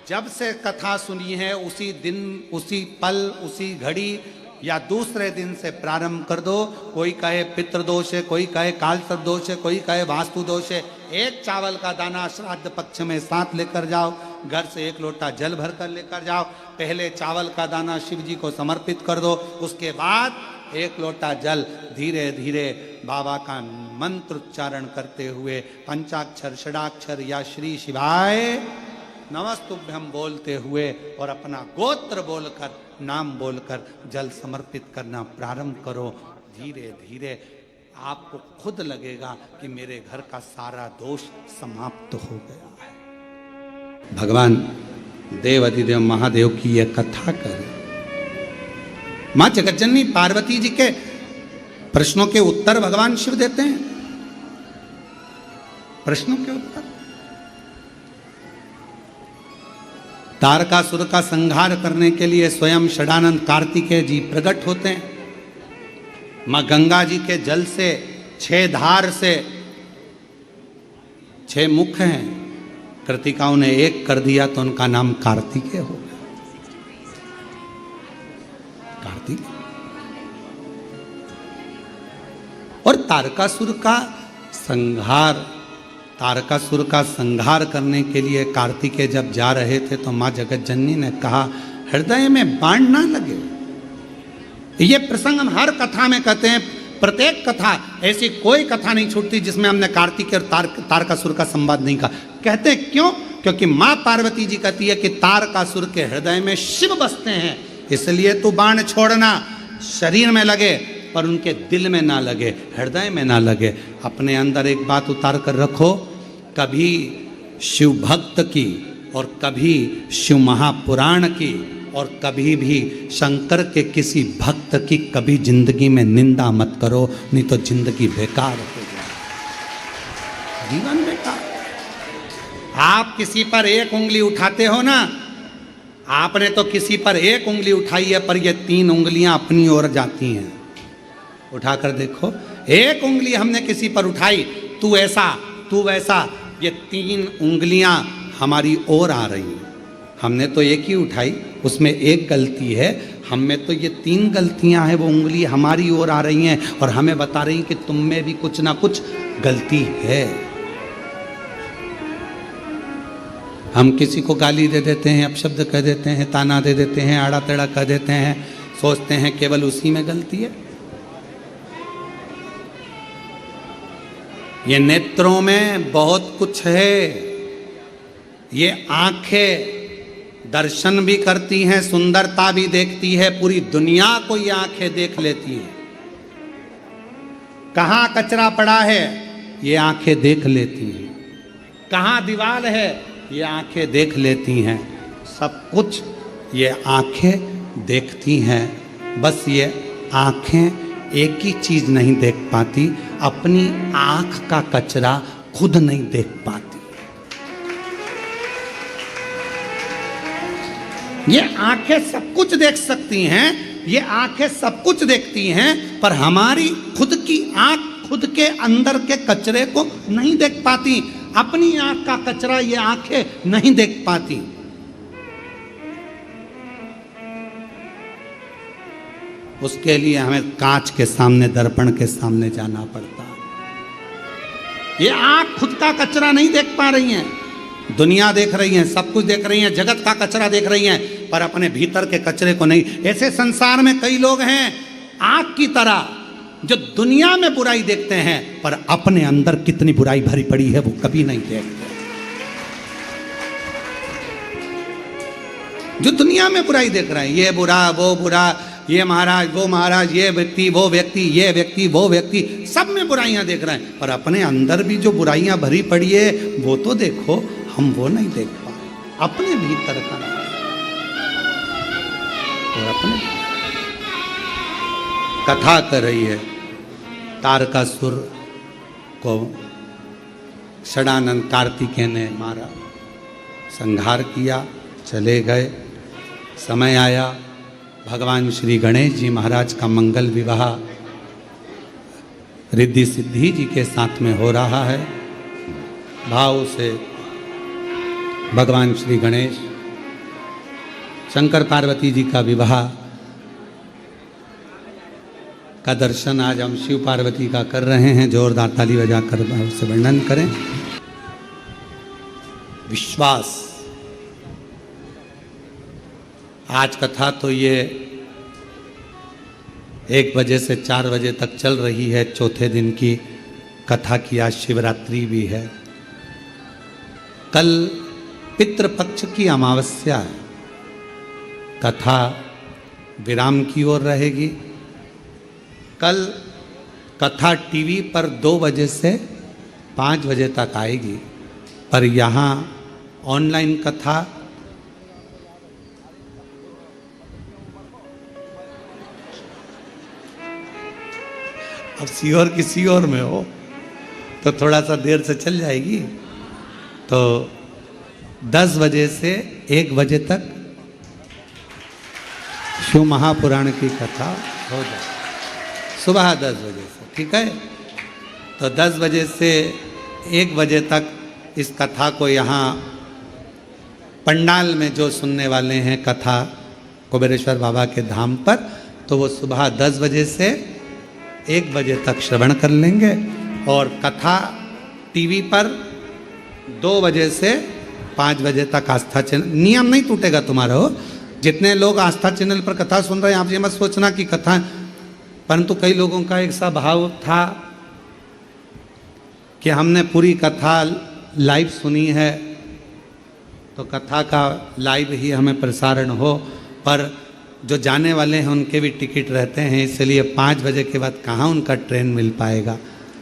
जब से कथा सुनी है उसी दिन, उसी पल, उसी घड़ी या दूसरे दिन से प्रारंभ कर दो। कोई कहे पितृ दोष है, कोई कहे काल सर्प दोष है, कोई कहे वास्तु दोष है। एक चावल का दाना श्राद्ध पक्ष में साथ लेकर जाओ, घर से 1 लोटा जल भर कर लेकर जाओ। पहले चावल का दाना शिव जी को समर्पित कर दो, उसके बाद 1 लोटा जल धीरे धीरे बाबा का मंत्र उच्चारण करते हुए पंचाक्षर, षडाक्षर या श्री शिवाय नमस्तुभ्यम बोलते हुए और अपना गोत्र बोलकर, नाम बोलकर जल समर्पित करना प्रारंभ करो। धीरे धीरे आपको खुद लगेगा कि मेरे घर का सारा दोष समाप्त हो गया है। भगवान देव अधिदेव महादेव की यह कथा करें। मां जगज्जननी पार्वती जी के प्रश्नों के उत्तर भगवान शिव देते हैं। प्रश्नों के उत्तर। तारकासुर का संहार करने के लिए स्वयं षडानंद कार्तिकेय जी प्रकट होते हैं। मां गंगा जी के जल से 6 धार से 6 मुख हैं, कृतिकाओं ने 1 कर दिया तो उनका नाम कार्तिकेय हो गया। कार्तिकेय। और तारकासुर का संहार करने के लिए कार्तिकेय जब जा रहे थे तो मां जगज्जननी ने कहा, हृदय में बाण ना लगे। ये प्रसंग हम हर कथा में कहते हैं। प्रत्येक कथा, ऐसी कोई कथा नहीं छूटती जिसमें हमने कार्तिक और तारकासुर का संवाद नहीं कहा। कहते हैं क्यों? क्योंकि माँ पार्वती जी कहती है कि तारकासुर के हृदय में शिव बसते हैं, इसलिए तू बाण छोड़ना, शरीर में लगे पर उनके दिल में ना लगे, हृदय में ना लगे। अपने अंदर एक बात उतार कर रखो, कभी शिव भक्त की और कभी शिव महापुराण की और कभी भी शंकर के किसी भक्त की कभी जिंदगी में निंदा मत करो, नहीं तो जिंदगी बेकार हो जाए, जीवन बेकार। आप किसी पर एक उंगली उठाते हो ना, आपने तो किसी पर एक उंगली उठाई है पर ये 3 उंगलियां अपनी ओर जाती हैं। उठाकर देखो, एक उंगली हमने किसी पर उठाई, तू ऐसा तू वैसा, ये 3 उंगलियां हमारी ओर आ रही हैं। हमने तो एक ही उठाई, उसमें एक गलती है, हम में तो ये 3 गलतियां हैं, वो उंगली हमारी ओर आ रही हैं और हमें बता रही हैं कि तुम में भी कुछ ना कुछ गलती है। हम किसी को गाली दे देते हैं, अपशब्द कह देते हैं, ताना दे देते हैं, आड़ा टेढ़ा कह देते हैं, सोचते हैं केवल उसी में गलती है। ये नेत्रों में बहुत कुछ है, ये आंखें दर्शन भी करती हैं, सुंदरता भी देखती है, पूरी दुनिया को ये आंखें देख लेती हैं। कहाँ कचरा पड़ा है ये आंखें देख लेती हैं, कहाँ दीवार है ये आंखें देख लेती हैं, सब कुछ ये आंखें देखती हैं। बस ये आंखें एक ही चीज नहीं देख पाती, अपनी आंख का कचरा खुद नहीं देख पाती। ये आंखें सब कुछ देख सकती हैं, ये आंखें सब कुछ देखती हैं, पर हमारी खुद की आंख खुद के अंदर के कचरे को नहीं देख पाती। अपनी आंख का कचरा ये आंखें नहीं देख पाती। उसके लिए हमें कांच के सामने, दर्पण के सामने जाना पड़ता। ये आंख खुद का कचरा नहीं देख पा रही हैं, दुनिया देख रही है, सब कुछ देख रही है, जगत का कचरा देख रही हैं, पर अपने भीतर के कचरे को नहीं। ऐसे संसार में कई लोग हैं आंख की तरह जो दुनिया में बुराई देखते हैं, पर अपने अंदर कितनी बुराई भरी पड़ी है वो कभी नहीं देखते। जो दुनिया में बुराई देख रहे हैं, ये बुरा वो बुरा, ये महाराज वो महाराज, ये व्यक्ति वो व्यक्ति, ये व्यक्ति वो व्यक्ति, सब में बुराइयां देख रहे हैं, पर अपने अंदर भी जो बुराइयां भरी पड़ी है वो तो देखो। हम वो नहीं देख पा रहे, अपने भीतर का और अपने। कथा कर रही है, तारकासुर को षडानंद कार्तिकेय ने मारा, संहार किया, चले गए। समय आया, भगवान श्री गणेश जी महाराज का मंगल विवाह रिद्धि सिद्धि जी के साथ में हो रहा है। भाव से भगवान श्री गणेश, शंकर पार्वती जी का विवाह का दर्शन आज हम शिव पार्वती का कर रहे हैं। जोरदार ताली बजाकर उसे वर्णन करें। विश्वास, आज कथा तो ये 1 बजे से 4 बजे तक चल रही है। चौथे दिन की कथा की आज शिवरात्रि भी है। कल पितृपक्ष की अमावस्या है। कथा विराम की ओर रहेगी। कल कथा टीवी पर 2 बजे से 5 बजे तक आएगी, पर यहाँ ऑनलाइन कथा अब सीहोर की सीहोर में हो तो थोड़ा सा देर से चल जाएगी। तो 10 बजे से 1 बजे तक शिव महापुराण की कथा हो जाए, सुबह 10 बजे से, ठीक है। तो 10 बजे से 1 बजे तक इस कथा को यहाँ पंडाल में जो सुनने वाले हैं कथा कुबेरेश्वर बाबा के धाम पर, तो वो सुबह 10 बजे से 1 बजे तक श्रवण कर लेंगे। और कथा टीवी पर 2 बजे से 5 बजे तक आस्था चैनल, नियम नहीं टूटेगा तुम्हारा हो। जितने लोग आस्था चैनल पर कथा सुन रहे हैं, आप ये मत सोचना कि कथा परंतु कई लोगों का एक सा भाव था कि हमने पूरी कथा लाइव सुनी है, तो कथा का लाइव ही हमें प्रसारण हो, पर जो जाने वाले हैं उनके भी टिकट रहते हैं, इसलिए 5 बजे के बाद कहाँ उनका ट्रेन मिल पाएगा,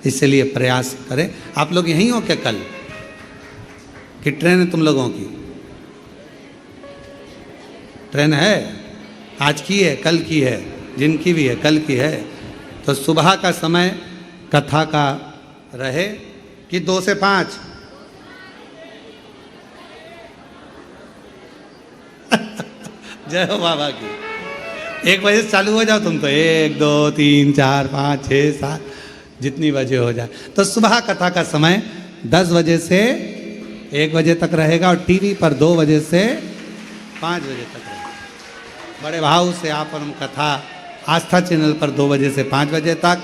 इसलिए प्रयास करें। आप लोग यहीं हो क्या कल कि ट्रेन है तुम लोगों की? ट्रेन है, आज की है, कल की है, जिनकी भी है कल की है। तो सुबह का समय कथा का रहे कि 2 से 5? जय हो बाबा की। 1 बजे से चालू हो जाओ तुम तो, 1 2 3 4 5 6 7 जितनी बजे हो जाए। तो सुबह कथा का समय 10 बजे से 1 बजे तक रहेगा और टीवी पर 2 बजे से 5 बजे तक रहेगा। बड़े भाव से आप परम कथा आस्था चैनल पर 2 बजे से 5 बजे तक,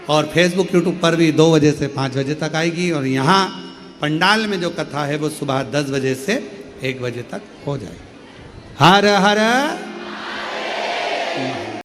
और फेसबुक यूट्यूब पर भी 2 बजे से 5 बजे तक आएगी। और यहाँ पंडाल में जो कथा है वो सुबह 10 बजे से 1 बजे तक हो जाएगी। हर हर